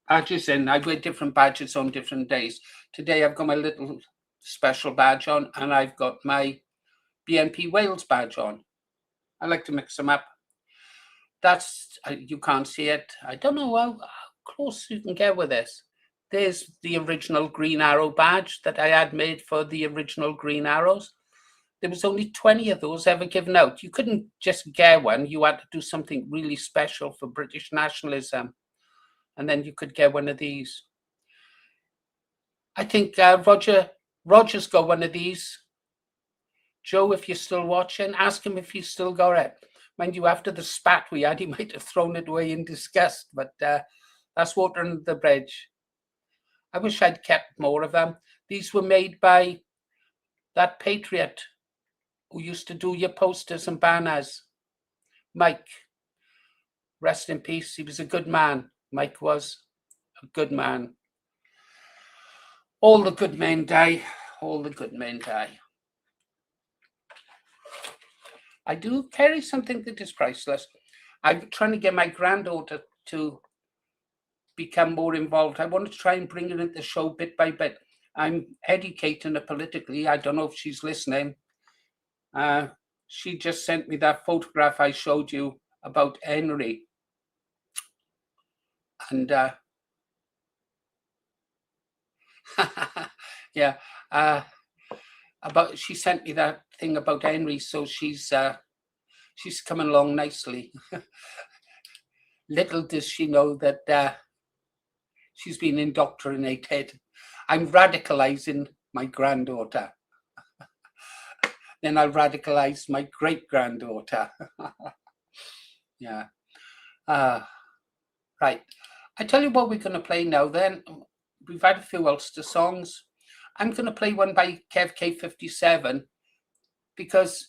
badges in. I wear different badges on different days. Today I've got my little special badge on, and I've got my BNP Wales badge on. I like to mix them up. That's, you can't see it. I don't know how close you can get with this. There's the original Green Arrow badge that I had made for the original Green Arrows. There was only 20 of those ever given out. You couldn't just get one. You had to do something really special for British nationalism. And then you could get one of these. I think Roger's got one of these. Joe, if you're still watching, ask him if he's still got it. Mind you, after the spat we had, he might have thrown it away in disgust, but that's water under the bridge. I wish I'd kept more of them. These were made by that patriot who used to do your posters and banners, Mike. Rest in peace. He was a good man. Mike was a good man. All the good men die. All the good men die. I do carry something that is priceless. I'm trying to get my granddaughter to become more involved. I want to try and bring her into the show bit by bit. I'm educating her politically. I don't know if she's listening. She just sent me that photograph I showed you about Henry. And yeah, she sent me that thing about Henry, so she's coming along nicely. Little does she know that she's been indoctrinated. I'm radicalizing my granddaughter. Then I'll radicalize my great-granddaughter. Yeah. Right. I tell you what we're going to play now then. We've had a few Ulster songs. I'm going to play one by Kev K57 because,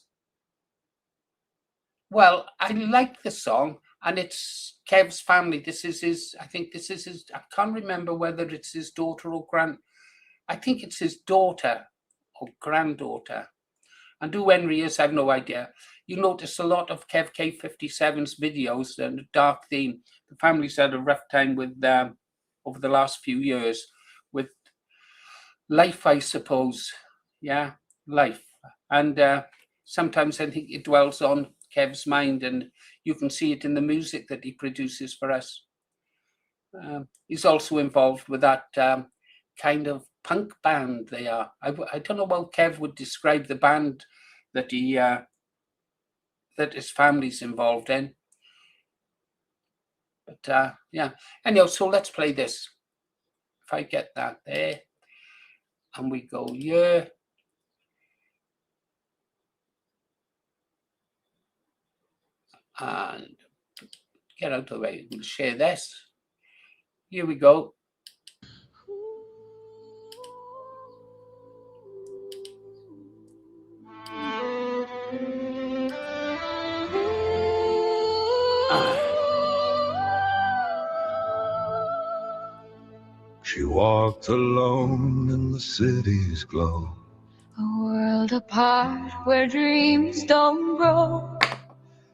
well, I like the song, and it's Kev's family. This is his, I think this is his, I can't remember whether it's his daughter or I think it's his daughter or granddaughter. And who Henry is, I have no idea. You notice a lot of Kev K57's videos and a dark theme. The family's had a rough time with over the last few years with life, I suppose. Yeah, life. And sometimes I think it dwells on Kev's mind, and you can see it in the music that he produces for us. He's also involved with that kind of punk band they are. I don't know how Kev would describe the band that he that his family's involved in. But yeah, anyhow, so let's play this. If I get that there, and we go here. And get out of the way. We'll share this. Here we go. She walked alone in the city's glow. A world apart where dreams don't grow.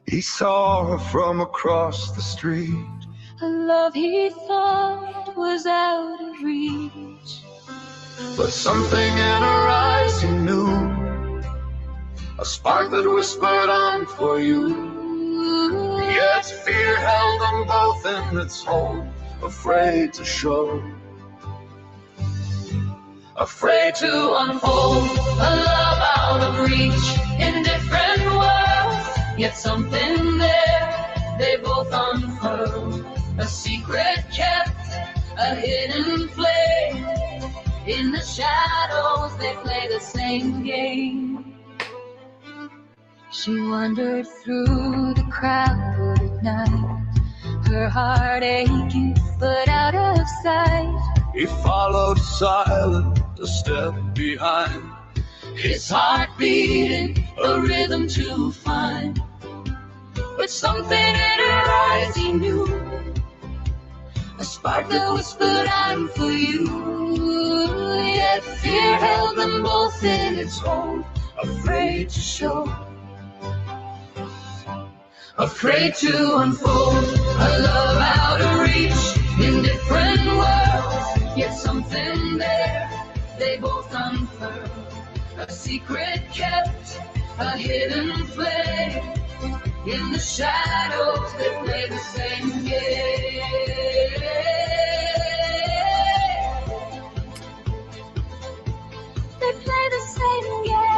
He saw her from across the street. A love he thought was out of reach. But something in her eyes he knew, a spark that whispered on for you. Yet fear held them both in its hold, afraid to show, afraid to unfold a love out of reach in different worlds. Yet something there they both unfurled, a secret kept, a hidden flame. In the shadows they play the same game. She wandered through the crowd at night, her heart aching but out of sight. He followed silent, a step behind, his heart beating, a rhythm to find. But something in her eyes he knew, a spark that whispered, I'm for you. Yet fear held them both in its hold, afraid to show, afraid to unfold a love out of reach in different worlds. Yet something there they both unfurled, a secret kept, a hidden flame. In the shadows they play the same game. They play the same game.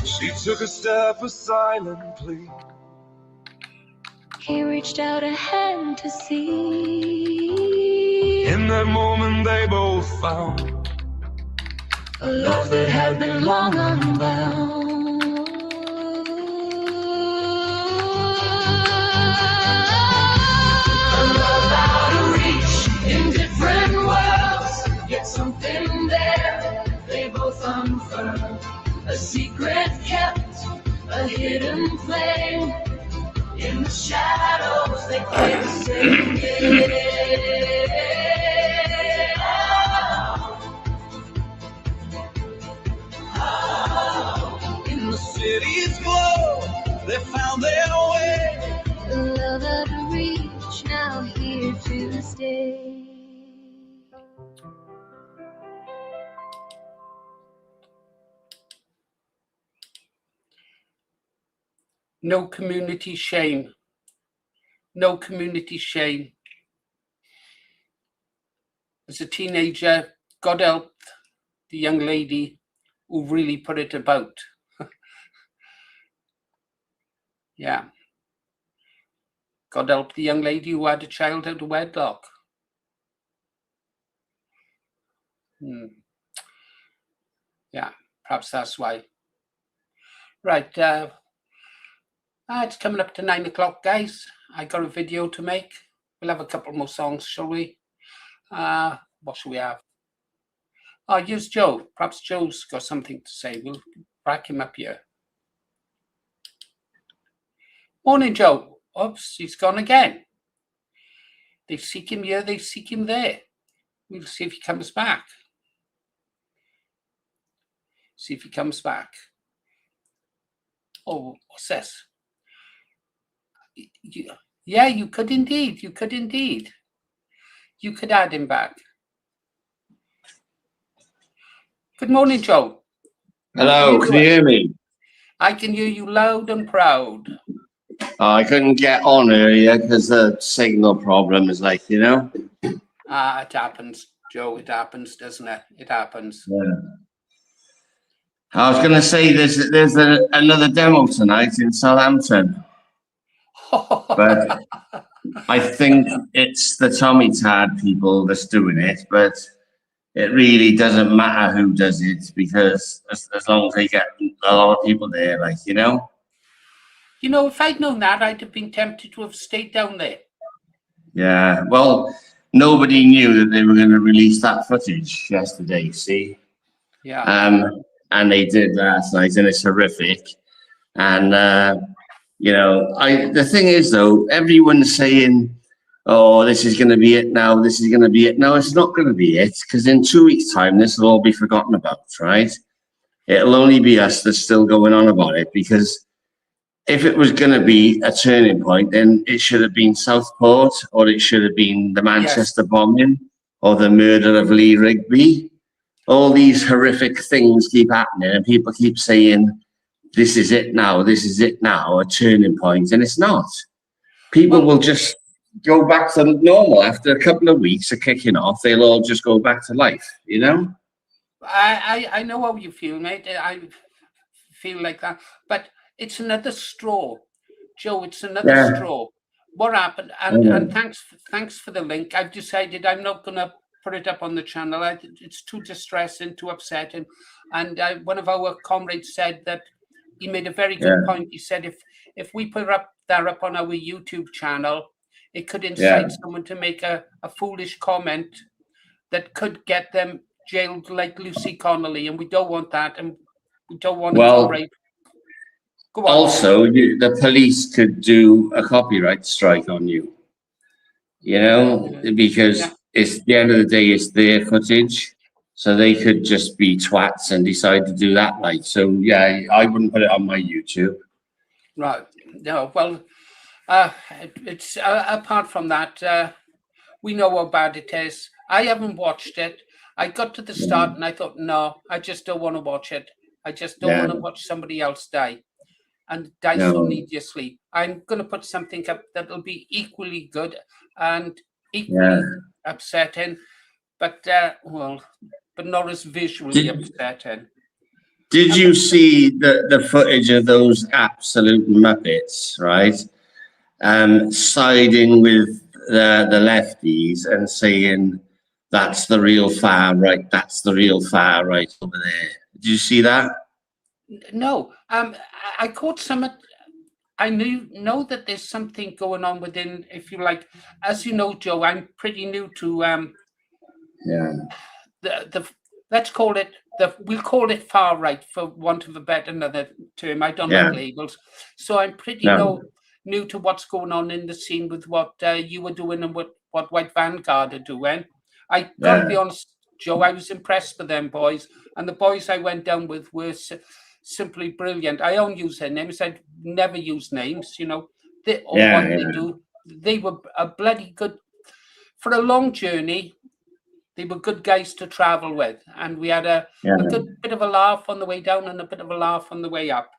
She took a step, a silent plea. He reached out a hand to see. In that moment they both found a love that had been long unbound. A love out of reach in different worlds. Yet something there they both unfurled, a secret kept, a hidden flame. In the shadows they play the same game. In the city's glow, they found their way. A love out of reach, now here to stay. No community shame. No community shame. As a teenager, God help the young lady who really put it about. Yeah. God help the young lady who had a child out of wedlock. Yeah, perhaps that's why. Right, it's coming up to 9 o'clock, guys. I got a video to make. We'll have a couple more songs, shall we? What shall we have? Oh, here's Joe. Perhaps Joe's got something to say. We'll back him up here. Morning, Joe. Oops, he's gone again. They seek him here, they seek him there. We'll see if he comes back. See if he comes back. Oh, what's this? Yeah, you could indeed. You could indeed. You could add him back. Good morning, Joe. Hello, can you hear me? I can hear you loud and proud. I couldn't get on earlier because the signal problem is like, you know. It happens, Joe. It happens, doesn't it? It happens. Yeah. I was going to say there's another demo tonight in Southampton, but I think it's the Tommy Tad people that's doing it, but it really doesn't matter who does it because as long as they get a lot of people there, like, you know. You know, if I'd known that, I'd have been tempted to have stayed down there. Yeah, well, nobody knew that they were going to release that footage yesterday, see? Yeah. And they did last night, and it's horrific. And, you know, the thing is, though, everyone's saying, oh, this is going to be it now, this is going to be it. No, it's not going to be it, because in 2 weeks' time, this will all be forgotten about, right? It'll only be us that's still going on about it, because if it was going to be a turning point, then it should have been Southport, or it should have been the Manchester bombing, or the murder of Lee Rigby. All these horrific things keep happening, and people keep saying, this is it now, this is it now, a turning point, and it's not. People will just go back to normal after a couple of weeks of kicking off. They'll all just go back to life, you know? I know how you feel, mate. I feel like that, but it's another straw, Joe. It's another straw. What happened? And thanks for the link. I've decided I'm not gonna put it up on the channel. It's too distressing, too upsetting. And one of our comrades said that he made a very good point. He said if we put that up on our YouTube channel, it could incite someone to make a foolish comment that could get them jailed like Lucy Connolly, and we don't want that, and we don't want to tolerate. Go on. Also, the police could do a copyright strike on you, you know, because it's the end of the day, it's their footage, so they could just be twats and decide to do that. Like, so yeah, I wouldn't put it on my YouTube. Right. No. Well, it's apart from that, we know how bad it is. I haven't watched it. I got to the start and I thought, no, I just don't want to watch it. I just don't want to watch somebody else die, and die so needlessly. I'm going to put something up that'll be equally good and equally upsetting, but but not as visually upsetting. Did you see the footage of those absolute muppets, right? Siding with the lefties and saying, that's the real far right, that's the real far right over there. Did you see that? No. I caught some. I know that there's something going on within, if you like, as you know, Joe, I'm pretty new to the let's call it we'll call it far right, for want of a better another term. I don't like labels, so I'm pretty new to what's going on in the scene with what you were doing and what White Vanguard are doing. I gotta be honest, Joe, I was impressed with them boys, and the boys I went down with were simply brilliant. I don't use their names. I never use names, you know. They do. They were a bloody good, for a long journey. They were good guys to travel with, and we had a good bit of a laugh on the way down and a bit of a laugh on the way up.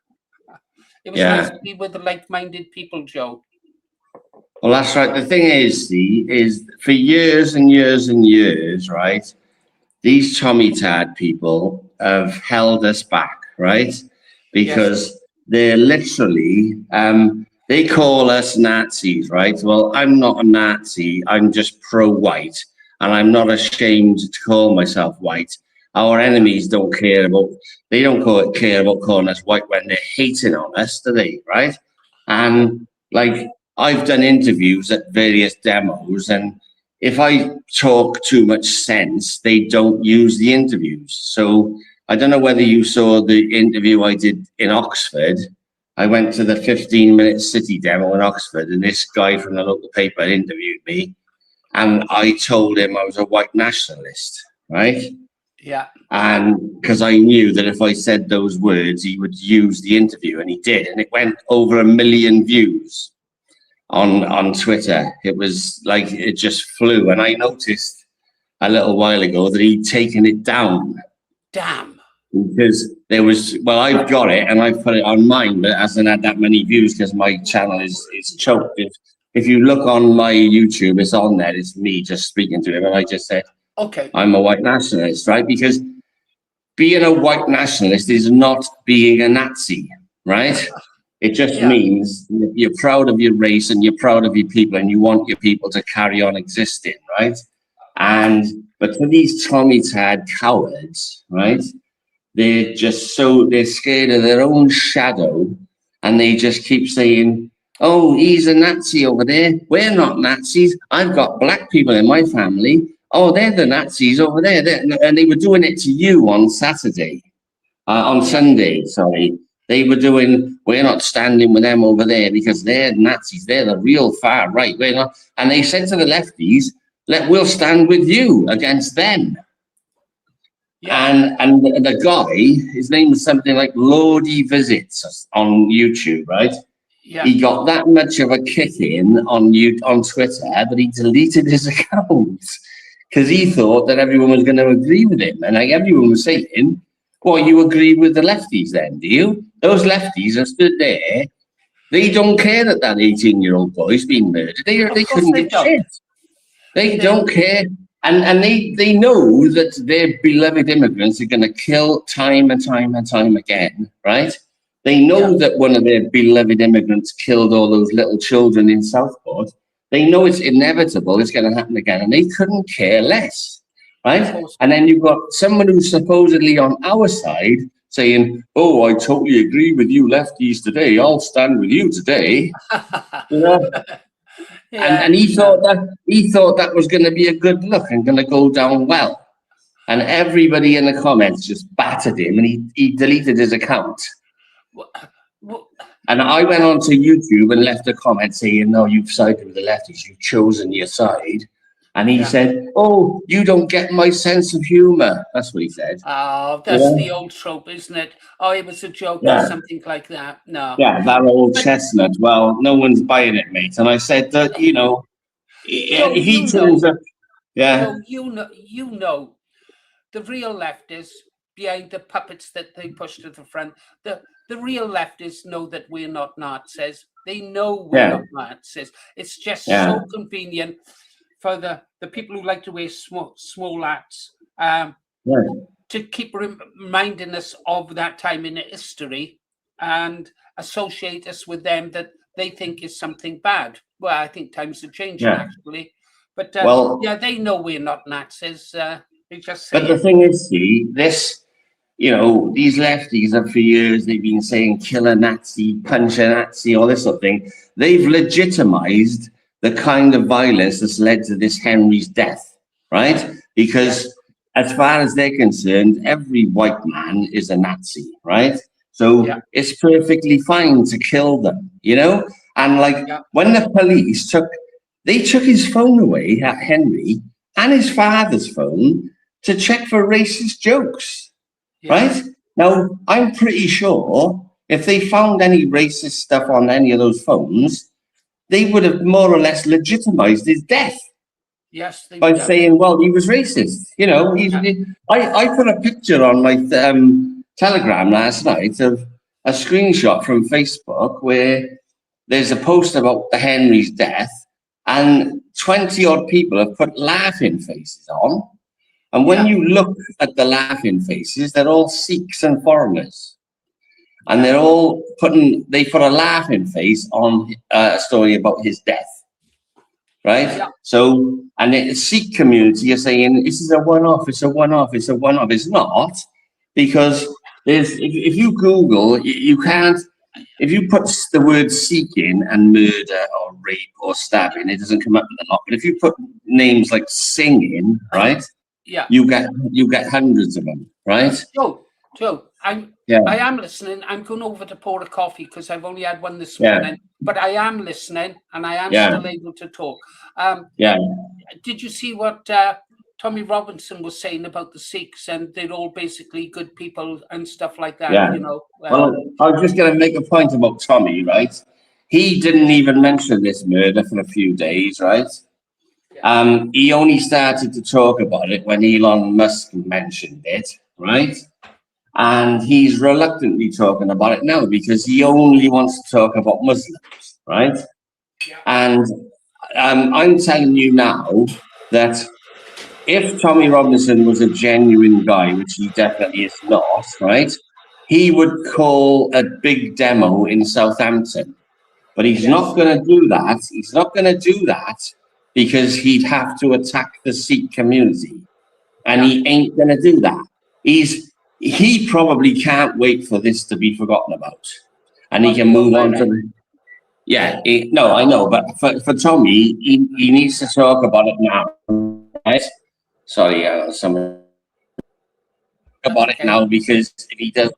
It was nice to be with the like-minded people, Joe. Well, that's right. The thing is for years and years and years, right, these Tommy Tad people have held us back, right? Because they're literally, they call us Nazis, right? Well, I'm not a Nazi. I'm just pro-white, and I'm not ashamed to call myself white. Our enemies don't care about, they don't care about calling us white when they're hating on us, do they, right? And like, I've done interviews at various demos, and if I talk too much sense, they don't use the interviews. So I don't know whether you saw the interview I did in Oxford. I went to the 15-minute city demo in Oxford, and this guy from the local paper interviewed me, and I told him I was a white nationalist, right? Yeah. And because I knew that if I said those words, he would use the interview, and he did, and it went over 1 million views on Twitter. It was like, it just flew, and I noticed a little while ago that he'd taken it down. Damn. Because there was, well, I've got it and I've put it on mine, but it hasn't had that many views because my channel is choked. If you look on my YouTube, it's on there. It's me just speaking to him, and I just said, okay, I'm a white nationalist, right? Because being a white nationalist is not being a Nazi, right? It just means you're proud of your race and you're proud of your people, and you want your people to carry on existing, right? But for these Tommy Tad cowards, right? They're just they're scared of their own shadow, and they just keep saying, oh, he's a Nazi over there. We're not Nazis. I've got black people in my family. Oh, they're the Nazis over there. And they were doing it to you on Saturday, on Sunday, sorry. They were doing, we're not standing with them over there because they're Nazis. They're the real far right. We're not. And they said to the lefties, we'll stand with you against them. Yeah. And the guy, his name was something like Lordy Visits on YouTube, right? he got that much of a kick in on Twitter that he deleted his account because he thought that everyone was going to agree with him. And like everyone was saying, well, you agree with the lefties then, do you? Those lefties are stood there. They don't care that 18-year-old boy's been murdered. They couldn't give a shit. They don't care. And they know that their beloved immigrants are going to kill time and time and time again, right? They know that one of their beloved immigrants killed all those little children in Southport. They know it's inevitable, it's going to happen again, and they couldn't care less, right? And then you've got someone who's supposedly on our side saying, oh, I totally agree with you lefties today, I'll stand with you today. You know? And he thought that was going to be a good look and going to go down well. And everybody in the comments just battered him, and he deleted his account. And I went on to YouTube and left a comment saying, no, you've sided with the lefties, you've chosen your side. And he said, oh, you don't get my sense of humour. That's what he said. Oh, that's the old trope, isn't it? Oh, it was a joke or something like that. No. Yeah, that old chestnut. Well, no one's buying it, mate. And I said that, you know, he turns up. Yeah. So you know, the real leftists behind the puppets that they push to the front, the real leftists know that we're not Nazis. They know we're not Nazis. It's just so convenient for the people who like to wear small hats to keep reminding us of that time in history and associate us with them that they think is something bad. Well, I think times are changing actually, but they know we're not Nazis. They just say. But the thing is, see, this, you know, these lefties have for years they've been saying kill a Nazi, punch a Nazi, all this sort of thing. They've legitimized the kind of violence that's led to this Henry's death, right? Because as far as they're concerned, every white man is a Nazi, right? So it's perfectly fine to kill them, you know? And like when the police took his phone away at Henry and his father's phone to check for racist jokes, right? Now, I'm pretty sure if they found any racist stuff on any of those phones, they would have more or less legitimized his death. Yes, by saying, well, he was racist. You know, I put a picture on my Telegram last night of a screenshot from Facebook where there's a post about the Henry's death and 20 odd people have put laughing faces on. And when you look at the laughing faces, they're all Sikhs and foreigners. And they're all they put a laughing face on a story about his death. Right? Yeah. So, and the Sikh community are saying, this is a one-off, it's a one-off, it's a one-off. It's not, because if you Google, you can't, if you put the word Sikh in and murder or rape or stabbing, it doesn't come up with a lot. But if you put names like singing, right? Yeah. You get hundreds of them, right? Joe, I am listening. I'm going over to pour a coffee because I've only had one this morning, but I am listening and I am still able to talk. Did you see what Tommy Robinson was saying about the Sikhs and they're all basically good people and stuff like that? Yeah. You know. Well, I was just going to make a point about Tommy, right? He didn't even mention this murder for a few days, right? Yeah. He only started to talk about it when Elon Musk mentioned it, right? And he's reluctantly talking about it now because he only wants to talk about Muslims, right? Yeah. And I'm telling you now that if Tommy Robinson was a genuine guy, which he definitely is not, right? He would call a big demo in Southampton. But he's not going to do that. He's not going to do that because he'd have to attack the Sikh community. And he ain't going to do that. He probably can't wait for this to be forgotten about, and he can move on to the. No, I know, but for Tommy, he needs to talk about it now, right? Sorry, someone about it now because if he doesn't,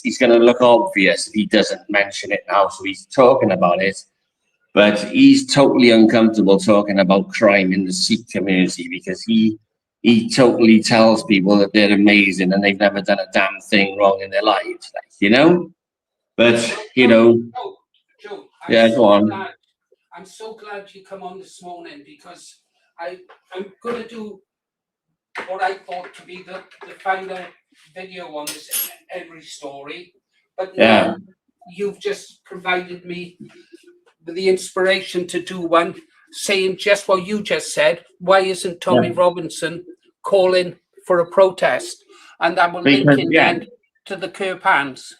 he's going to look obvious if he doesn't mention it now. So he's talking about it, but he's totally uncomfortable talking about crime in the Sikh community because he totally tells people that they're amazing and they've never done a damn thing wrong in their lives, like, you know? But, you know... Yeah, go on. I'm so glad you come on this morning, because I'm going to do what I thought to be the final video on this every story. But now you've just provided me with the inspiration to do one, saying just what you just said. Why isn't Tommy Robinson calling for a protest? And that will link in then to the curb hands.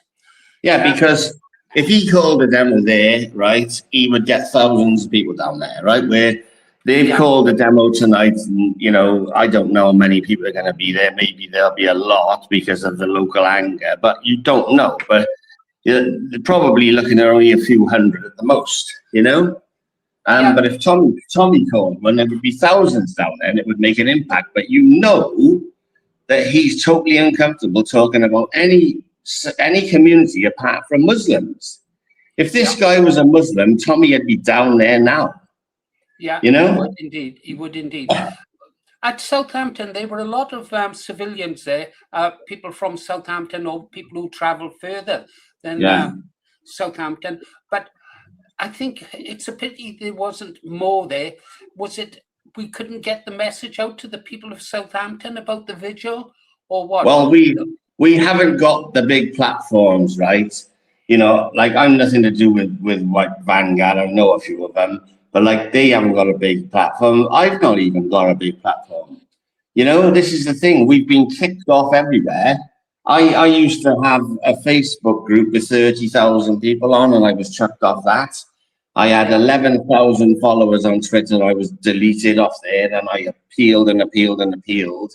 Yeah, because if he called a demo there, right, he would get thousands of people down there, right? Where they've called a demo tonight, and, you know, I don't know how many people are going to be there. Maybe there'll be a lot because of the local anger, but you don't know. But you're probably looking at only a few hundred at the most, you know? But if Tommy called one, there would be thousands down there, and it would make an impact. But you know that he's totally uncomfortable talking about any community apart from Muslims. If this guy was a Muslim, Tommy would be down there now. Yeah, you know, he would indeed. At Southampton, there were a lot of civilians there, people from Southampton or people who travel further than Southampton. But I think it's a pity there wasn't more there. Was it we couldn't get the message out to the people of Southampton about the vigil, or what? Well, we haven't got the big platforms, right? You know, like I'm nothing to do with White Vanguard. I know a few of them, but like they haven't got a big platform. I've not even got a big platform. You know, this is the thing. We've been kicked off everywhere. I used to have a Facebook group with 30,000 people on, and I was chucked off that. I had 11,000 followers on Twitter. I was deleted off there, and I appealed and appealed and appealed.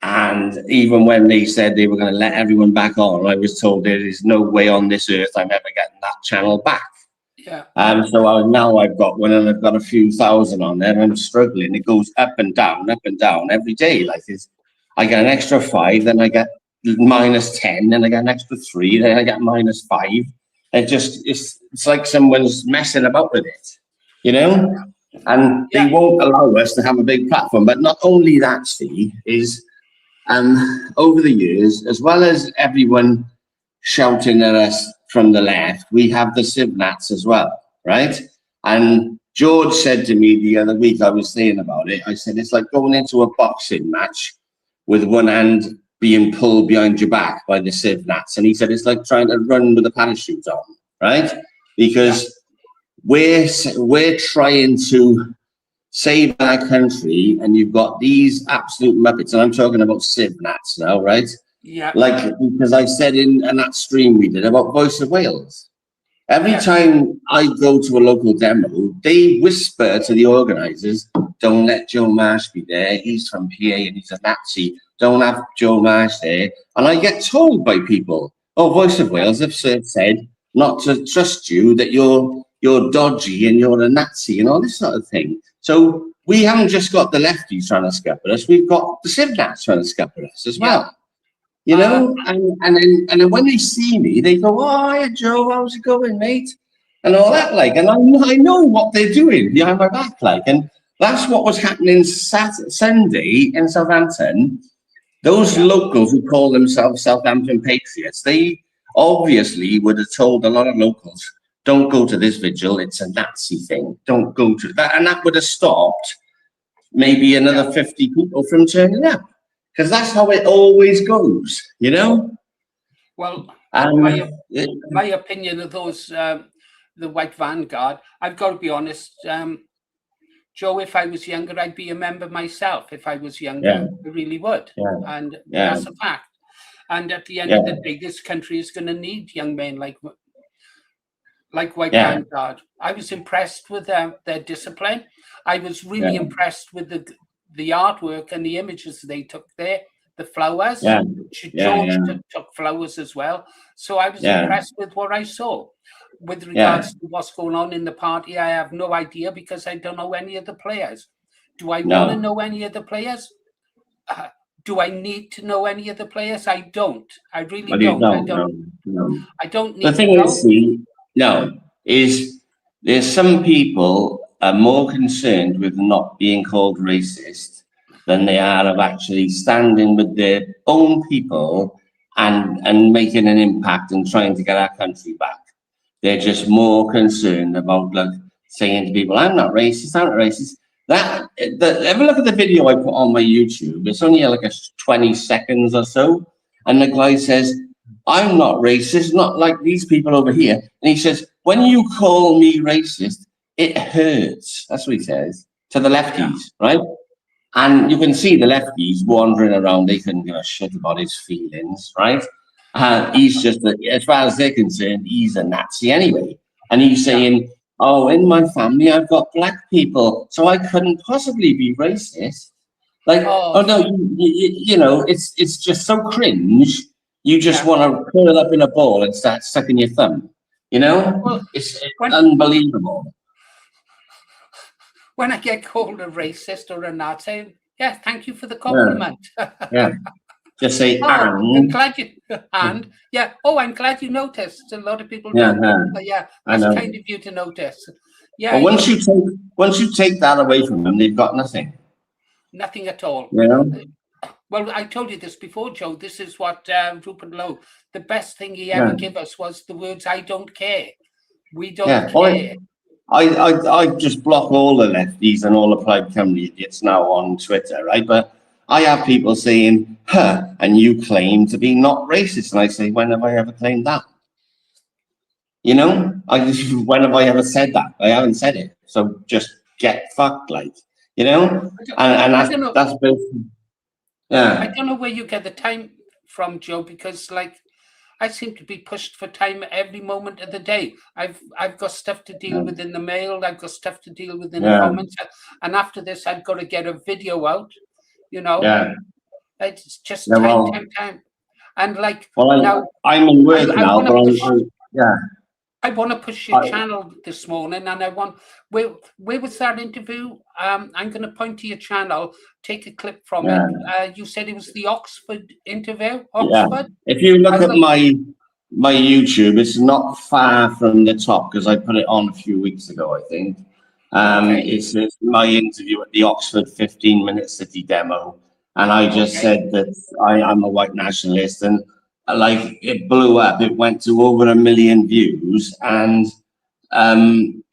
And even when they said they were going to let everyone back on, I was told there is no way on this earth I'm ever getting that channel back. Yeah. So now I've got one, and I've got a few thousand on there, and I'm struggling. It goes up and down every day. Like this, I get an extra 5, then I get -10, then I get an extra 3, then I get -5. It's like someone's messing about with it, you know? And they won't allow us to have a big platform. But not only that, Steve, is over the years, as well as everyone shouting at us from the left, we have the Civnats as well, right? And George said to me the other week, I was saying about it, I said, it's like going into a boxing match with one hand being pulled behind your back by the Civnats. And he said, it's like trying to run with a parachute on, right? Because we're trying to save our country, and you've got these absolute muppets, and I'm talking about Civnats now, right? Yeah. Like, because I said in that stream we did about Voice of Wales, every time I go to a local demo, they whisper to the organisers, don't let Joe Marsh be there, he's from PA and he's a Nazi, don't have Joe Marsh there. And I get told by people, oh, Voice of Wales have said not to trust you, that you're dodgy and you're a Nazi and all this sort of thing. So we haven't just got the lefties trying to scupper us, we've got the Civnats trying to scupper us as well. You know, and then when they see me, they go, oh, hiya, Joe, how's it going, mate? And all that, like, and I know what they're doing behind my back, like, and that's what was happening Sunday in Southampton. Those locals who call themselves Southampton Patriots, they obviously would have told a lot of locals, don't go to this vigil, it's a Nazi thing, don't go to that. And that would have stopped maybe another 50 people from turning up. Because that's how it always goes, you know? Well, my opinion of those, the White Vanguard, I've got to be honest, Joe, if I was younger, I'd be a member myself. If I was younger, I really would. And that's a fact. And at the end of the day, this country is going to need young men like White Vanguard. I was impressed with their discipline. I was really impressed with the artwork and the images they took there, the flowers. George took flowers as well. So I was impressed with what I saw. With regards to what's going on in the party, I have no idea because I don't know any of the players. Do I want to know any of the players? Do I need to know any of the players? I don't. I really don't. I don't need to know. The thing is there's some people are more concerned with not being called racist than they are of actually standing with their own people and making an impact and trying to get our country back. They're just more concerned about like saying to people, I'm not racist, I'm not racist. Ever look at the video I put on my YouTube? It's only like a 20 seconds or so. And the guy says, I'm not racist, not like these people over here. And he says, when you call me racist, it hurts. That's what he says to the lefties, right? And you can see the lefties wandering around. They couldn't give a shit about his feelings, right? He's just, as far as they're concerned, he's a Nazi anyway. And he's saying, oh, in my family, I've got black people, so I couldn't possibly be racist. Like, oh no, you know, it's just so cringe. You just want to curl up in a ball and start sucking your thumb. You know, Well, it's unbelievable. When I get called a racist or a Nazi, yeah, thank you for the compliment. Yeah. Just say, I'm glad you, and yeah, oh, I'm glad you noticed. A lot of people don't. But yeah, that's kind of you to notice. Yeah. But once you take that away from them, they've got nothing. Nothing at all. You know? Well, I told you this before, Joe. This is what Rupert Lowe, the best thing he ever gave us was the words, I don't care. We don't care. I just block all the lefties and all the Plaid Cymru idiots now on Twitter, right? But I have people saying, and you claim to be not racist. And I say, when have I ever claimed that? You know, when have I ever said that? I haven't said it. So just get fucked, like, you know? And that's basically, yeah. I don't know where you get the time from, Joe, because like I seem to be pushed for time every moment of the day. I've got stuff to deal with in the mail. I've got stuff to deal with in the comments. And after this, I've got to get a video out, you know? Yeah. It's just time. And like, now I'm in work now, but I want to push your channel this morning, and I want where was that interview? I'm going to point to your channel, take a clip from it. You said it was the Oxford interview. Oxford. Yeah. If you look at my YouTube, it's not far from the top because I put it on a few weeks ago, I think. It's my interview at the Oxford 15-minute city demo, and I just said that I'm a white nationalist, and like it blew up. It went to over 1 million views, and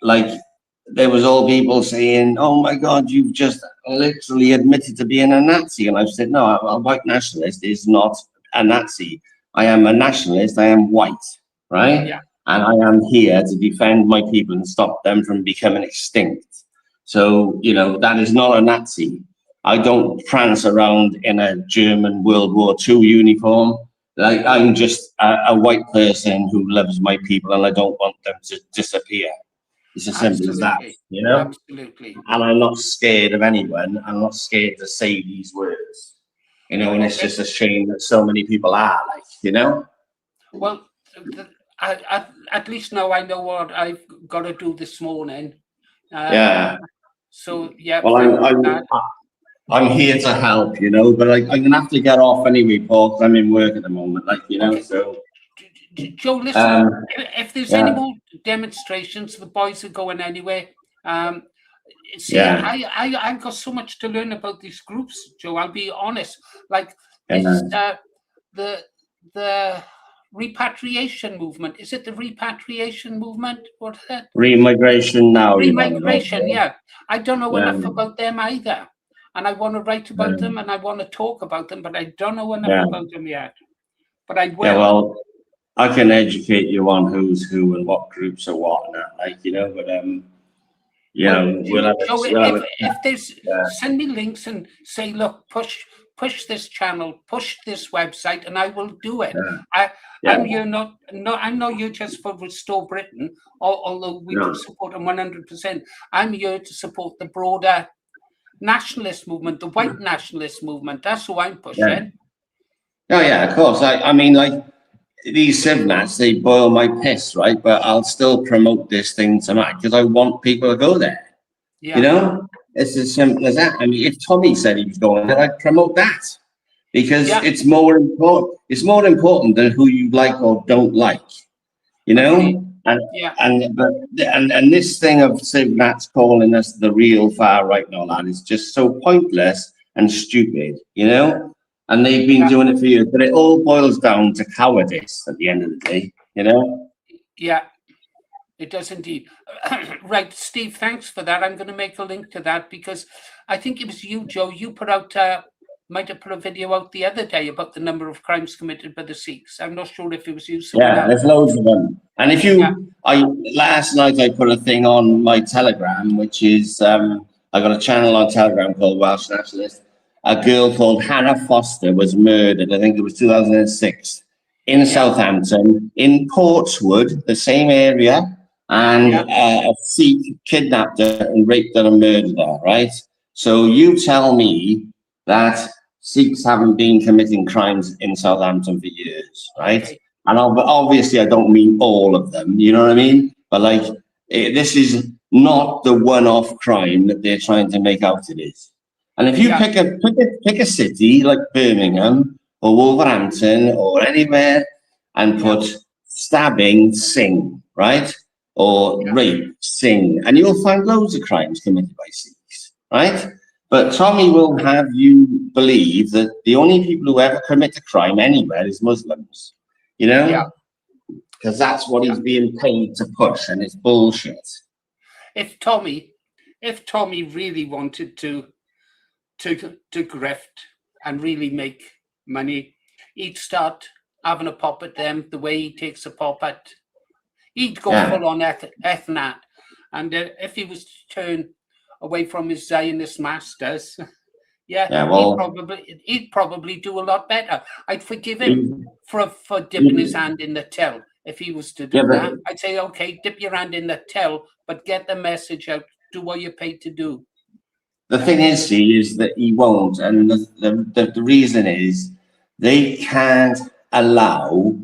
like there was all people saying, "Oh my God, you've just literally admitted to being a Nazi." And I've said, "No, a white nationalist is not a Nazi. I am a nationalist. I am white, right? Yeah. And I am here to defend my people and stop them from becoming extinct. So you know that is not a Nazi. I don't prance around in a German World War II uniform." Like, I'm just a white person who loves my people and I don't want them to disappear. It's as simple as that, you know? Absolutely. And I'm not scared of anyone. I'm not scared to say these words, you know, and it's just a shame that so many people are, like, you know? Well, at least now I know what I've got to do this morning. So, yeah. Well, I'm here to help, you know, but I'm going to have to get off anyway, Paul, because I'm in work at the moment, like, you know, so. Joe, listen, if there's any more demonstrations, the boys are going anyway. See, I've got so much to learn about these groups, Joe, I'll be honest. Like, the repatriation movement, is it the repatriation movement? What is it? Remigration now. Remigration, yeah. I don't know enough about them either. And I want to write about them and I want to talk about them, but I don't know enough about them yet. But I will. Yeah, well, I can educate you on who's who and what groups are what, and that, like, you know, but you know, if there's send me links and say, look, push this channel, push this website, and I will do it. I'm here I'm not here just for Restore Britain, although we do support them 100%. I'm here to support the broader nationalist movement, the white nationalist movement. That's who I'm pushing. Of course. I mean, like, these civ-nats, they boil my piss, right? But I'll still promote this thing tonight because I want people to go there. You know, it's as simple as that. I mean, if Tommy said he was going there, I'd promote that because it's more important. It's more important than who you like or don't like. You know. And this thing of civ-nats calling us the real far right and all that is just so pointless and stupid, you know? And they've been doing it for years, but it all boils down to cowardice at the end of the day, you know? Yeah. It does indeed. Right, Steve, thanks for that. I'm going to make a link to that because I think it was you, Joe. You put out, might have put a video out the other day about the number of crimes committed by the Sikhs. I'm not sure if it was you, someone Yeah, else. there's loads of them. And if you, last night I put a thing on my Telegram, which is, I got a channel on Telegram called Welsh Nationalist. A girl called Hannah Foster was murdered, I think it was 2006, in Southampton, in Portswood, the same area. And a Sikh kidnapped her and raped her and murdered her, right? So you tell me that Sikhs haven't been committing crimes in Southampton for years, right? Okay. And obviously I don't mean all of them, you know what I mean? But like, this is not the one-off crime that they're trying to make out it is. And if you pick a city like Birmingham or Wolverhampton or anywhere and put stabbing, Singh, right? Or rape, Singh, and you'll find loads of crimes committed by Sikhs, right? But Tommy will have you believe that the only people who ever commit a crime anywhere is Muslims, you know? Because that's what he's being paid to push, and it's bullshit. If Tommy really wanted to grift and really make money, he'd start having a pop at them the way he takes a pop at. He'd go full on ethnat, and if he was to turn away from his Zionist masters, he'd probably do a lot better. I'd forgive him for dipping his hand in the till if he was to do that. I'd say, okay, dip your hand in the till, but get the message out. Do what you're paid to do. The thing is, see, is that he won't, and the reason is they can't allow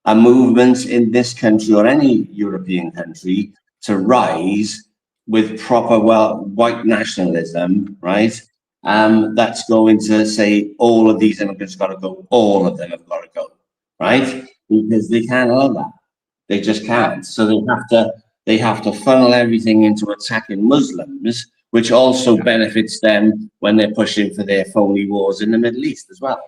a movement in this country or any European country to rise with proper white nationalism, right? That's going to say all of these immigrants got to go, all of them have got to go, right? Because they can't allow that. They just can't. So they have to funnel everything into attacking Muslims, which also benefits them when they're pushing for their phony wars in the Middle East as well.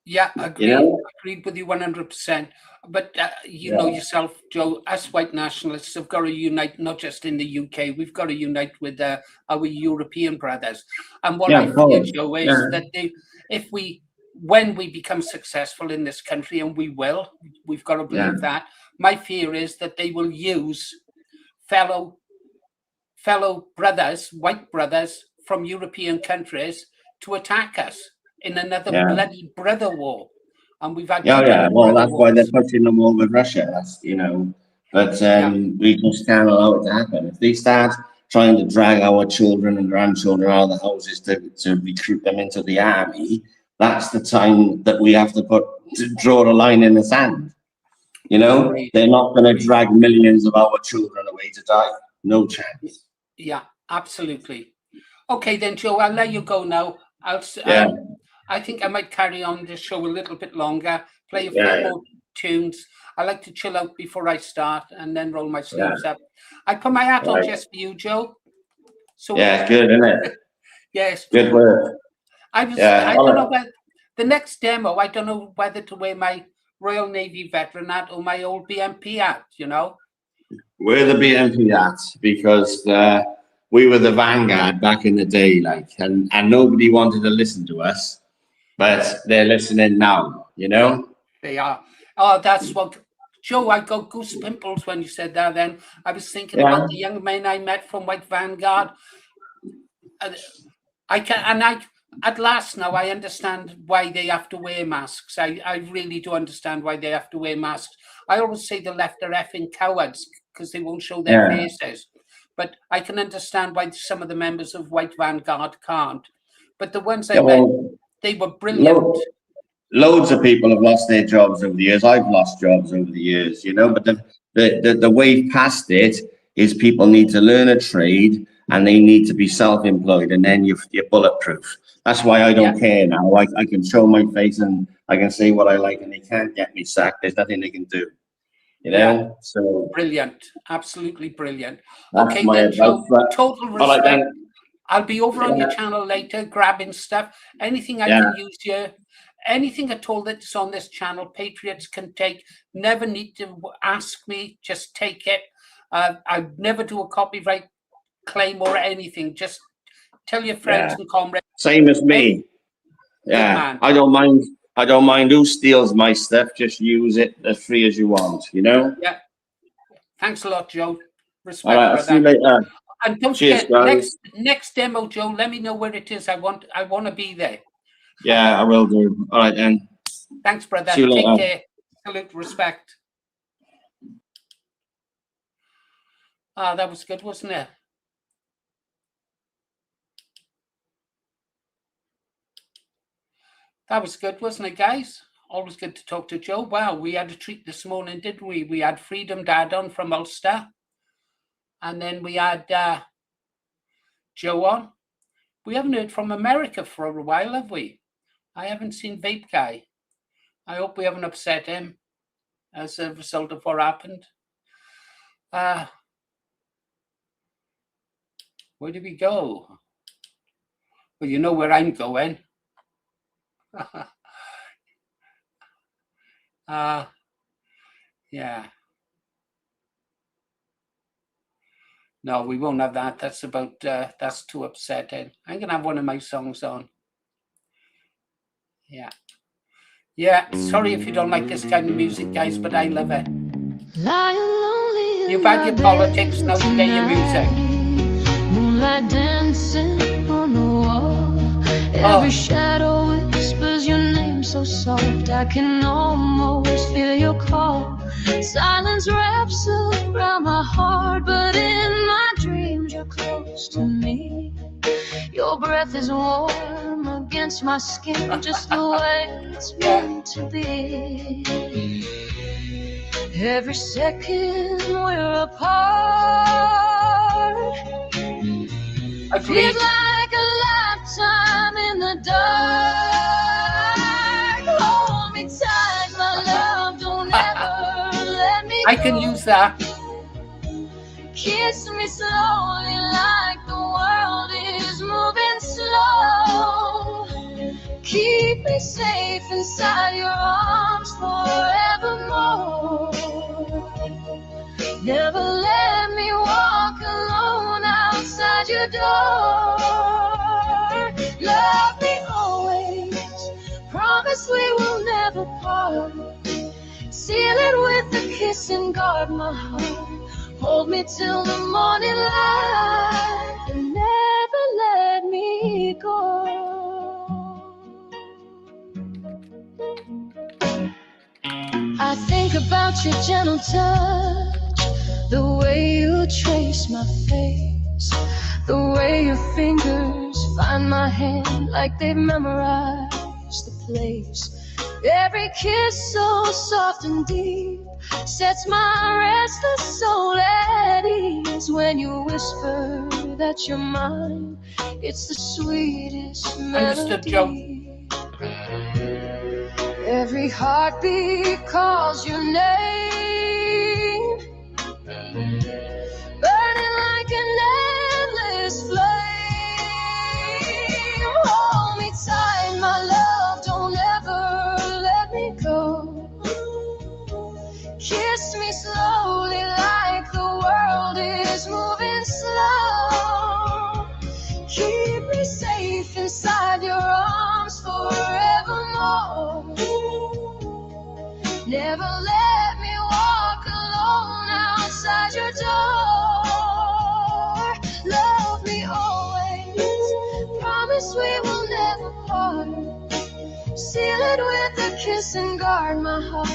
Yeah, agreed. You know? Agreed with you 100%. But you know yourself, Joe, us white nationalists have got to unite, not just in the UK. We've got to unite with our European brothers. And what I fear, Joe, is that when we become successful in this country, and we will, we've got to believe that. My fear is that they will use fellow brothers, white brothers from European countries to attack us in another bloody brother war. And we've had well, that's why they're pushing the war with Russia. That's, you know, but we just can't allow it to happen. If they start trying to drag our children and grandchildren out of the houses to recruit them into the army, that's the time that we have to draw a line in the sand. You know, they're not going to drag millions of our children away to die. No chance. Yeah, absolutely. Okay, then, Joe, I'll let you go now. I think I might carry on this show a little bit longer, play a few more tunes. I like to chill out before I start and then roll my sleeves up. I put my hat on just for you, Joe. So it's good, isn't it? Yes. Good work. I don't know whether the next demo, I don't know whether to wear my Royal Navy veteran hat or my old BMP hat, you know? We're the BMP hat because we were the vanguard back in the day, like, and nobody wanted to listen to us. But they're listening now, you know? They are. Oh, that's what, Joe, I got goose pimples when you said that then. I was thinking about the young men I met from White Vanguard. At last now, I understand why they have to wear masks. I really do understand why they have to wear masks. I always say the left are effing cowards because they won't show their faces. But I can understand why some of the members of White Vanguard can't. But the ones I met, they were brilliant. Loads of people have lost their jobs over the years. I've lost jobs over the years, you know, but the way past it is people need to learn a trade and they need to be self-employed, and then you're bulletproof. That's why I don't care now. I can show my face and I can say what I like and they can't get me sacked. There's nothing they can do, you know? So brilliant. Absolutely brilliant. That's my advice. Total respect. I'll be over on your channel later, grabbing stuff. Anything I can use here, anything at all that's on this channel, Patriots can take. Never need to ask me, just take it. I'd never do a copyright claim or anything. Just tell your friends and comrades. Same as me. Yeah, man. I don't mind who steals my stuff. Just use it as free as you want, you know? Yeah. Thanks a lot, Joe. Respect, All right, I'll see you later. And don't Cheers, forget, guys. next demo, Joe, let me know where it is. I want to be there. Yeah, I will do. All right, then. Thanks, brother. See you later. Take care. Salute, respect. That was good, wasn't it? That was good, wasn't it, guys? Always good to talk to Joe. Wow, we had a treat this morning, didn't we? We had Freedom Dad on from Ulster. And then we had Joe on. We haven't heard from America for a while, have we? I haven't seen Vape Guy. I hope we haven't upset him as a result of what happened. Where did we go? Well, you know where I'm going. Yeah. No, we won't have that. That's too upsetting. I'm gonna have one of my songs on. Yeah. Yeah, sorry if you don't like this kind of music, guys, but I love it. You've had your politics, now you get your music. Moonlight dancing on the wall. Every shadow whispers your name so soft. I can almost feel your call. Silence wraps around my heart, but in my dreams you're close to me. Your breath is warm against my skin, just the way it's meant to be. Every second we're apart feels like a lifetime in the dark. Hold me tight, my love, don't ever let me go. I can use that. Kiss me slowly like the world is moving slow. Keep me safe inside your arms forevermore. Never let me walk alone outside your door. Love me always, promise we will never part. Seal it with a kiss and guard my heart. Hold me till the morning light and never let me go. I think about your gentle touch, the way you trace my face, the way your fingers find my hand like they've memorized the place. Every kiss so soft and deep sets my restless soul at ease. When you whisper that you're mine, it's the sweetest Understood, Joe. melody. Every heartbeat calls your name, burning like an endless flame. Hold me tight, my love, don't ever let me go. Kiss me slowly like the world is moving slow. Keep me safe inside your arms forevermore. Never let me walk alone outside your door. Love me always, promise we will never part. Seal it with a kiss and guard my heart.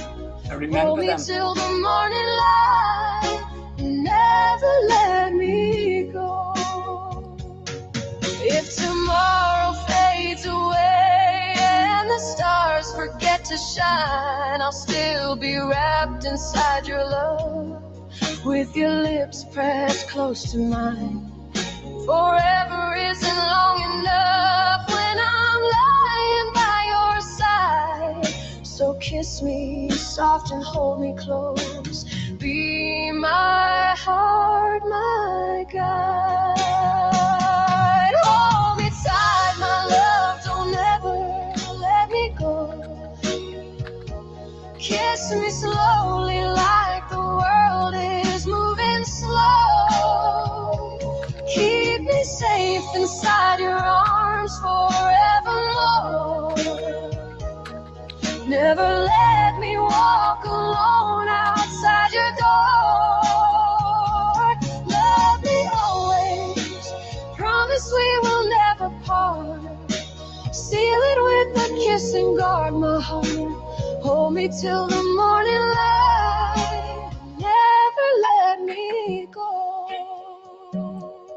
I remember Hold me them. till the morning light and never let me go. If tomorrow fades away and the stars forget to shine, I'll still be wrapped inside your love, with your lips pressed close to mine. Forever isn't long enough when I'm lying by your side. So kiss me soft and hold me close. Be my heart, my guide. Hold me tight, my love, don't ever let me go. Kiss me slowly like the world is moving slow. kiss and guard my heart. Hold me till the morning light. Never let me go.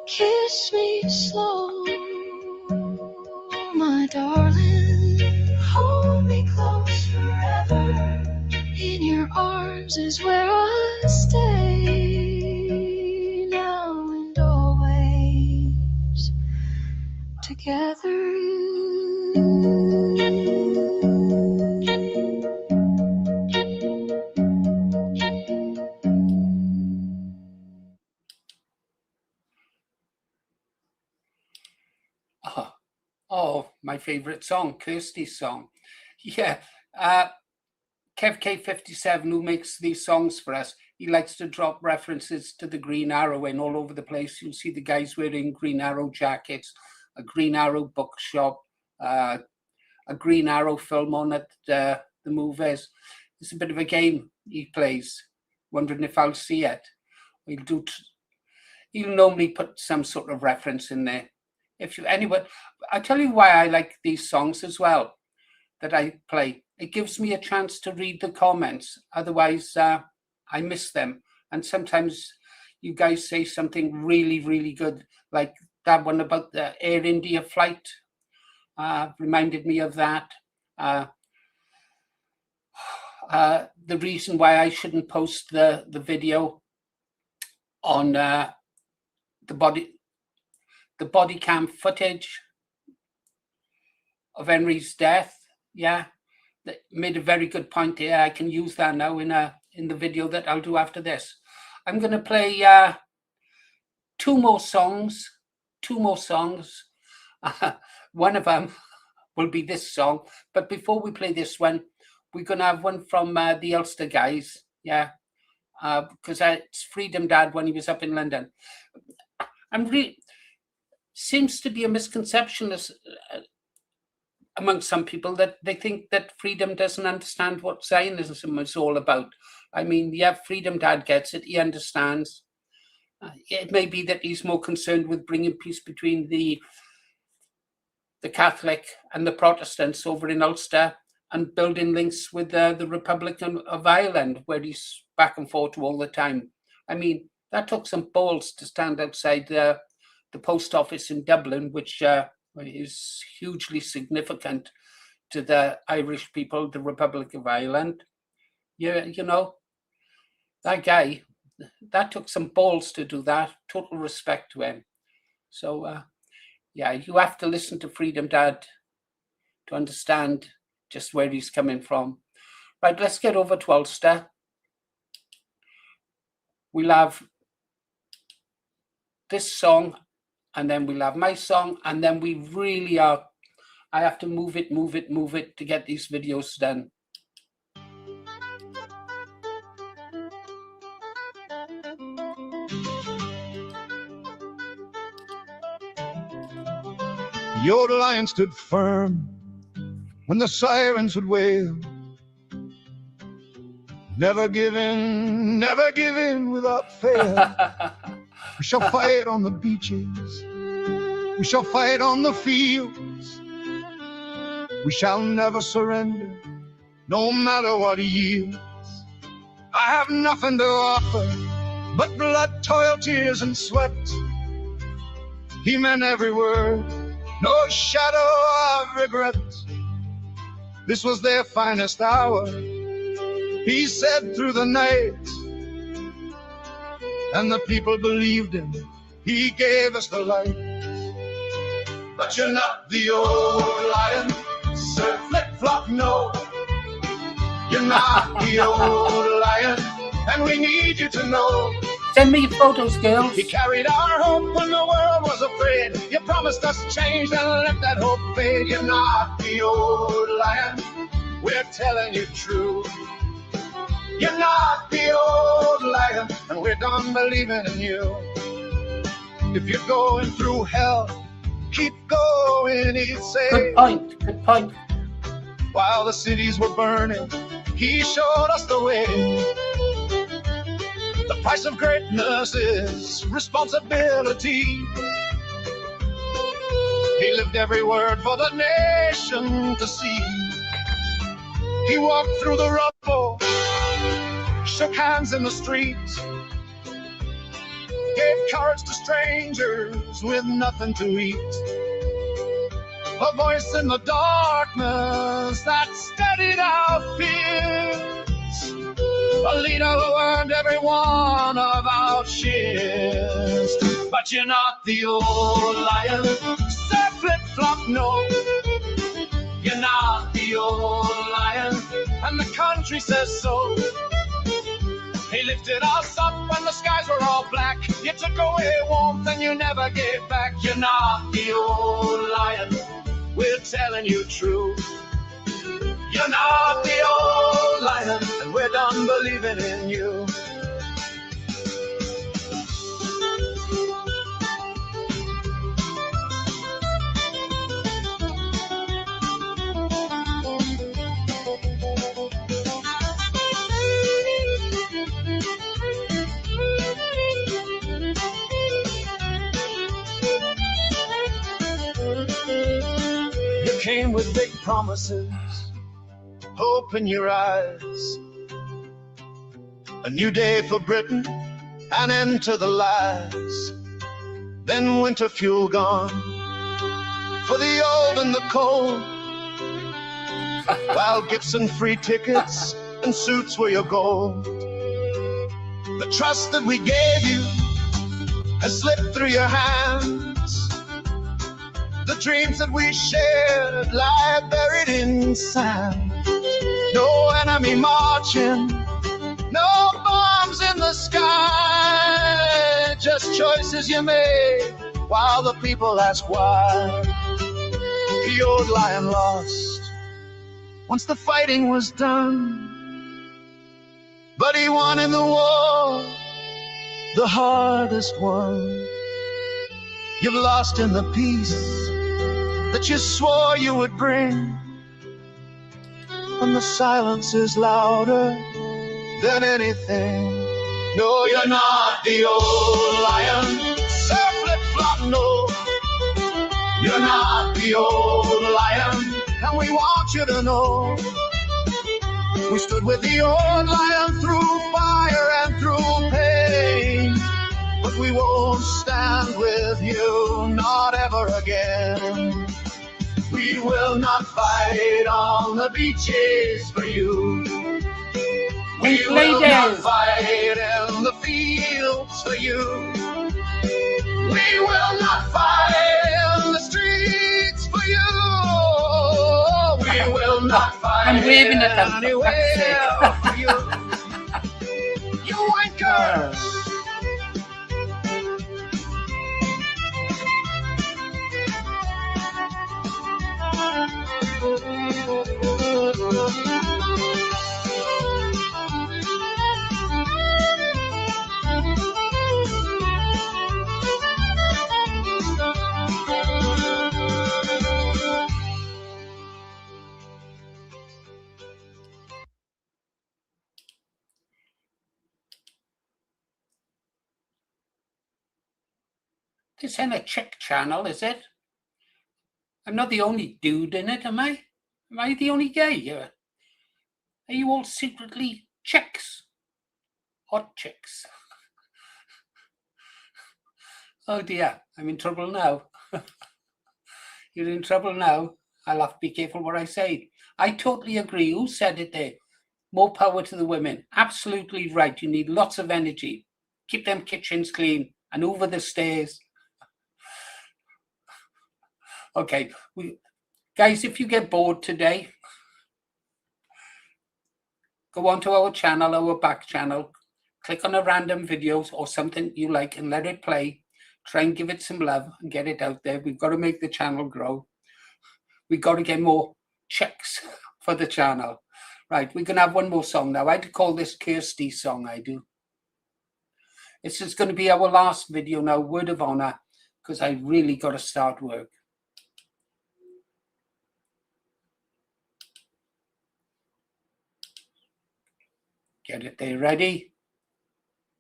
Kiss me slow, my darling. Hold me close forever. In your arms is where I stay now and always. Together. Oh, my favorite song, Kirsty's song. Yeah, Kev K57, who makes these songs for us, he likes to drop references to the Green Arrow in all over the place. You'll see the guys wearing Green Arrow jackets, a Green Arrow bookshop, a Green Arrow film on at the movies. It's a bit of a game he plays, wondering if I'll see it. He'll normally put some sort of reference in there. Anyway, I tell you why I like these songs as well that I play. It gives me a chance to read the comments. Otherwise, I miss them. And sometimes you guys say something really, really good, like that one about the Air India flight. Reminded me of that. The reason why I shouldn't post the video on the body cam footage of Henry's death. Yeah, that made a very good point there. I can use that now in the video that I'll do after this. I'm going to play two more songs. One of them will be this song, but before we play this one, we're going to have one from the Ulster guys. Yeah, because it's Freedom Dad when he was up in London. Seems to be a misconception among some people that they think that Freedom doesn't understand what Zionism is all about. I mean, yeah, Freedom Dad gets it. He understands. It may be that he's more concerned with bringing peace between the Catholic and the Protestants over in Ulster and building links with the Republic of Ireland, where he's back and forth all the time. I mean, that took some balls to stand outside the post office in Dublin, which is hugely significant to the Irish people, the Republic of Ireland. Yeah, you know, that guy, that took some balls to do that. Total respect to him. So, yeah, you have to listen to Freedom Dad to understand just where he's coming from. Right, let's get over to Ulster. We'll have this song, and then we'll have my song, and then we really are, I have to move it to get these videos done. The old lion stood firm when the sirens would wail. Never give in without fail. We shall fight on the beaches, we shall fight on the fields. We shall never surrender, no matter what yields. I have nothing to offer but blood, toil, tears, and sweat. He meant every word, no shadow of regret. This was their finest hour, he said through the night. And the people believed him, he gave us the light. But you're not the old lion, Sir Flip-Flop, no. You're not the old lion, and we need you to know. Send me photos, girls. He carried our hope when the world was afraid. You promised us change and let that hope fade. You're not the old lion, we're telling you true. You're not the old lion, and we're done believing in you. If you're going through hell, keep going, he'd say. Good point. While the cities were burning, he showed us the way. The price of greatness is responsibility. He lived every word for the nation to see. He walked through the rubble, shook hands in the streets, gave courage to strangers with nothing to eat. A voice in the darkness that steadied our fears, a leader who earned every one of our cheers. But you're not the old lion, say flip-flop no. You're not the old lion, and the country says so. He lifted us up when the skies were all black. You took away warmth and you never gave back. You're not the old lion, we're telling you true. You're not the old lion, and we're done believing in you. You came with big promises, hope in your eyes, a new day for Britain, an end to the lies. Then winter fuel gone for the old and the cold, while gifts and free tickets and suits were your gold. The trust that we gave you has slipped through your hands. The dreams that we shared lie buried in sand. No enemy marching, no bombs in the sky, just choices you made while the people ask why. The old lion lost once the fighting was done, but he won in the war, the hardest one. You've lost in the peace that you swore you would bring, and the silence is louder than anything. No, you're not the old lion, sir flip-flop, no. You're not the old lion, and we want you to know. We stood with the old lion through fire and through pain, but we won't stand with you, not ever again. We will not fight on the beaches for you. We will not fight in the fields for you. We will not fight in the streets for you. We will not fight anywhere for you. You wankers! This ain't a chick channel, is it? I'm not the only dude in it, am I? Am I the only guy here? Are you all secretly chicks? Hot chicks? Oh dear, I'm in trouble now. You're in trouble now. I'll have to be careful what I say. I totally agree. Who said it there? More power to the women. Absolutely right. You need lots of energy. Keep them kitchens clean and over the stairs. Okay, guys, if you get bored today, go onto our channel, our back channel, click on a random video or something you like and let it play. Try and give it some love and get it out there. We've got to make the channel grow. We've got to get more checks for the channel. Right, we're going to have one more song now. I'd call this Kirsty song, I do. This is going to be our last video now, word of honor, because I really got to start work. Get it there ready.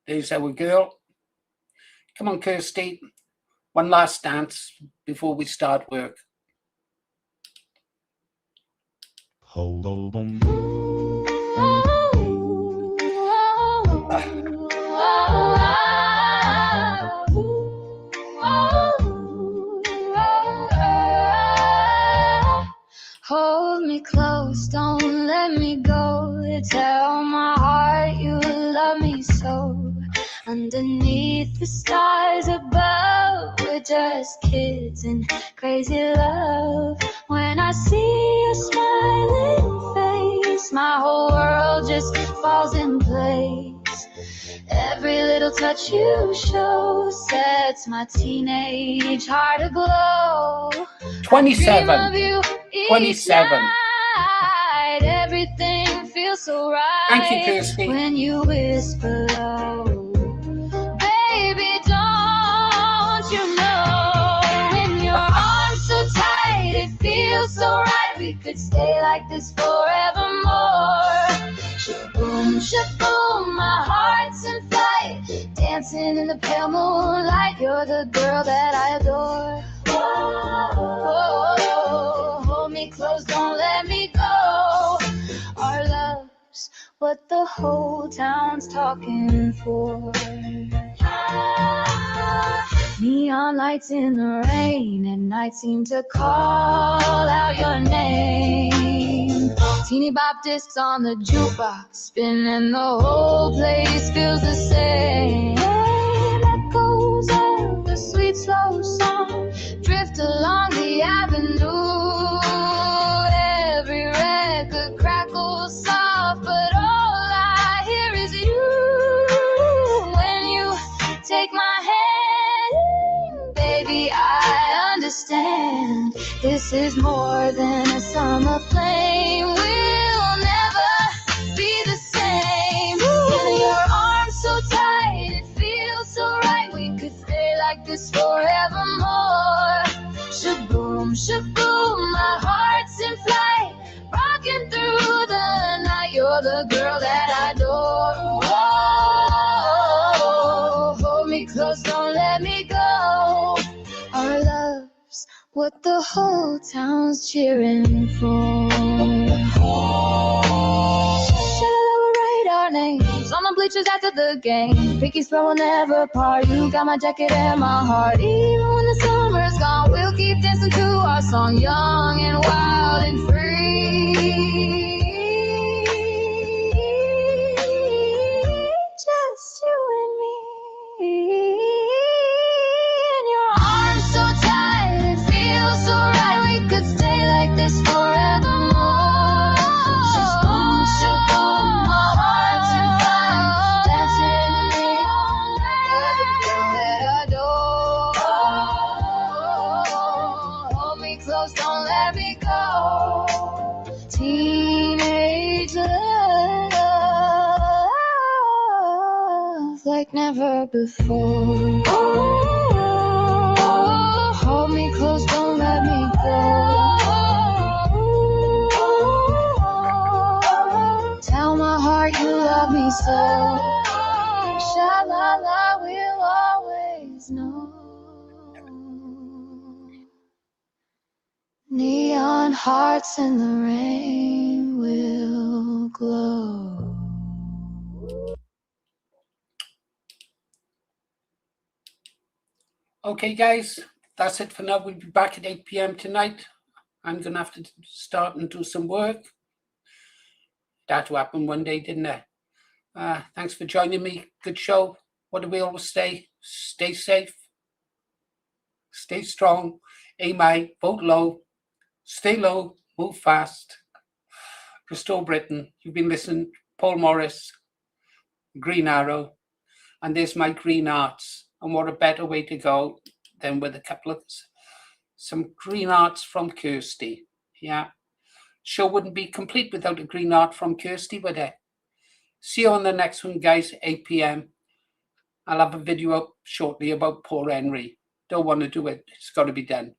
There's our girl. Come on, Kirsty. One last dance before we start work. Hold me close, don't let me go. Tell my heart you love me so. Underneath the stars above, we're just kids in crazy love. When I see your smiling face, my whole world just falls in place. Every little touch you show sets my teenage heart aglow. 27. I dream of you 27. night. Everything feels so right. Thank you, Kirsty. When you whisper low, baby, don't you know? In your arms so tight, it feels so right. We could stay like this forevermore. Shaboom, shaboom, my heart's in flight, dancing in the pale moonlight. You're the girl that I adore. Oh, hold me close, don't let me go. Our love's what the whole town's talking for. Neon lights in the rain at night seem to call out your name. Teeny bop discs on the jukebox, spinning, the whole place feels the same. Echoes of the sweet slow song drift along the avenue. Every record crackles soft, but all I hear is you. When you take my hand, baby, I understand. This is more than a summer flame. We'll never be the same. In your arms so tight, it feels so right. We could stay like this forevermore. Shaboom, shaboom, my heart's in flight, rocking through the night. You're the girl that I adore. Whoa, hold me close, don't let me go. Our love's what the whole town's cheering for. Shall write our names on the bleachers after the game. Pinky swear we'll never part. You got my jacket and my heart. Even when the summer's gone, we'll keep dancing to our song, young and wild and free. Just you and me. In your arms so tight, it feels so right. We could stay like this forevermore. Shaboom, shaboom, my heart's in flight, dancing in the moonlight. Every girl that I adore. Hold me close, don't let me go. Teenage love like never before. Hold me close, don't let me go. Tell my heart you love me so. Sha-la-la, we'll always know. Neon hearts in the rain will glow. Okay, guys, that's it for now. We'll be back at 8 p.m. tonight. I'm going to have to start and do some work. That had to happen one day, didn't it? Thanks for joining me. Good show. What do we always say? Stay safe. Stay strong. Aim high. Vote low. Stay low. Move fast. Restore Britain. You've been listening to Paul Morris, Green Arrow. And there's my green arts. And what a better way to go than with a couple of some green arts from Kirsty. Yeah. Show wouldn't be complete without a green art from Kirsty, would it? See you on the next one, guys, 8 p.m. I'll have a video up shortly about poor Henry. Don't want to do it. It's got to be done.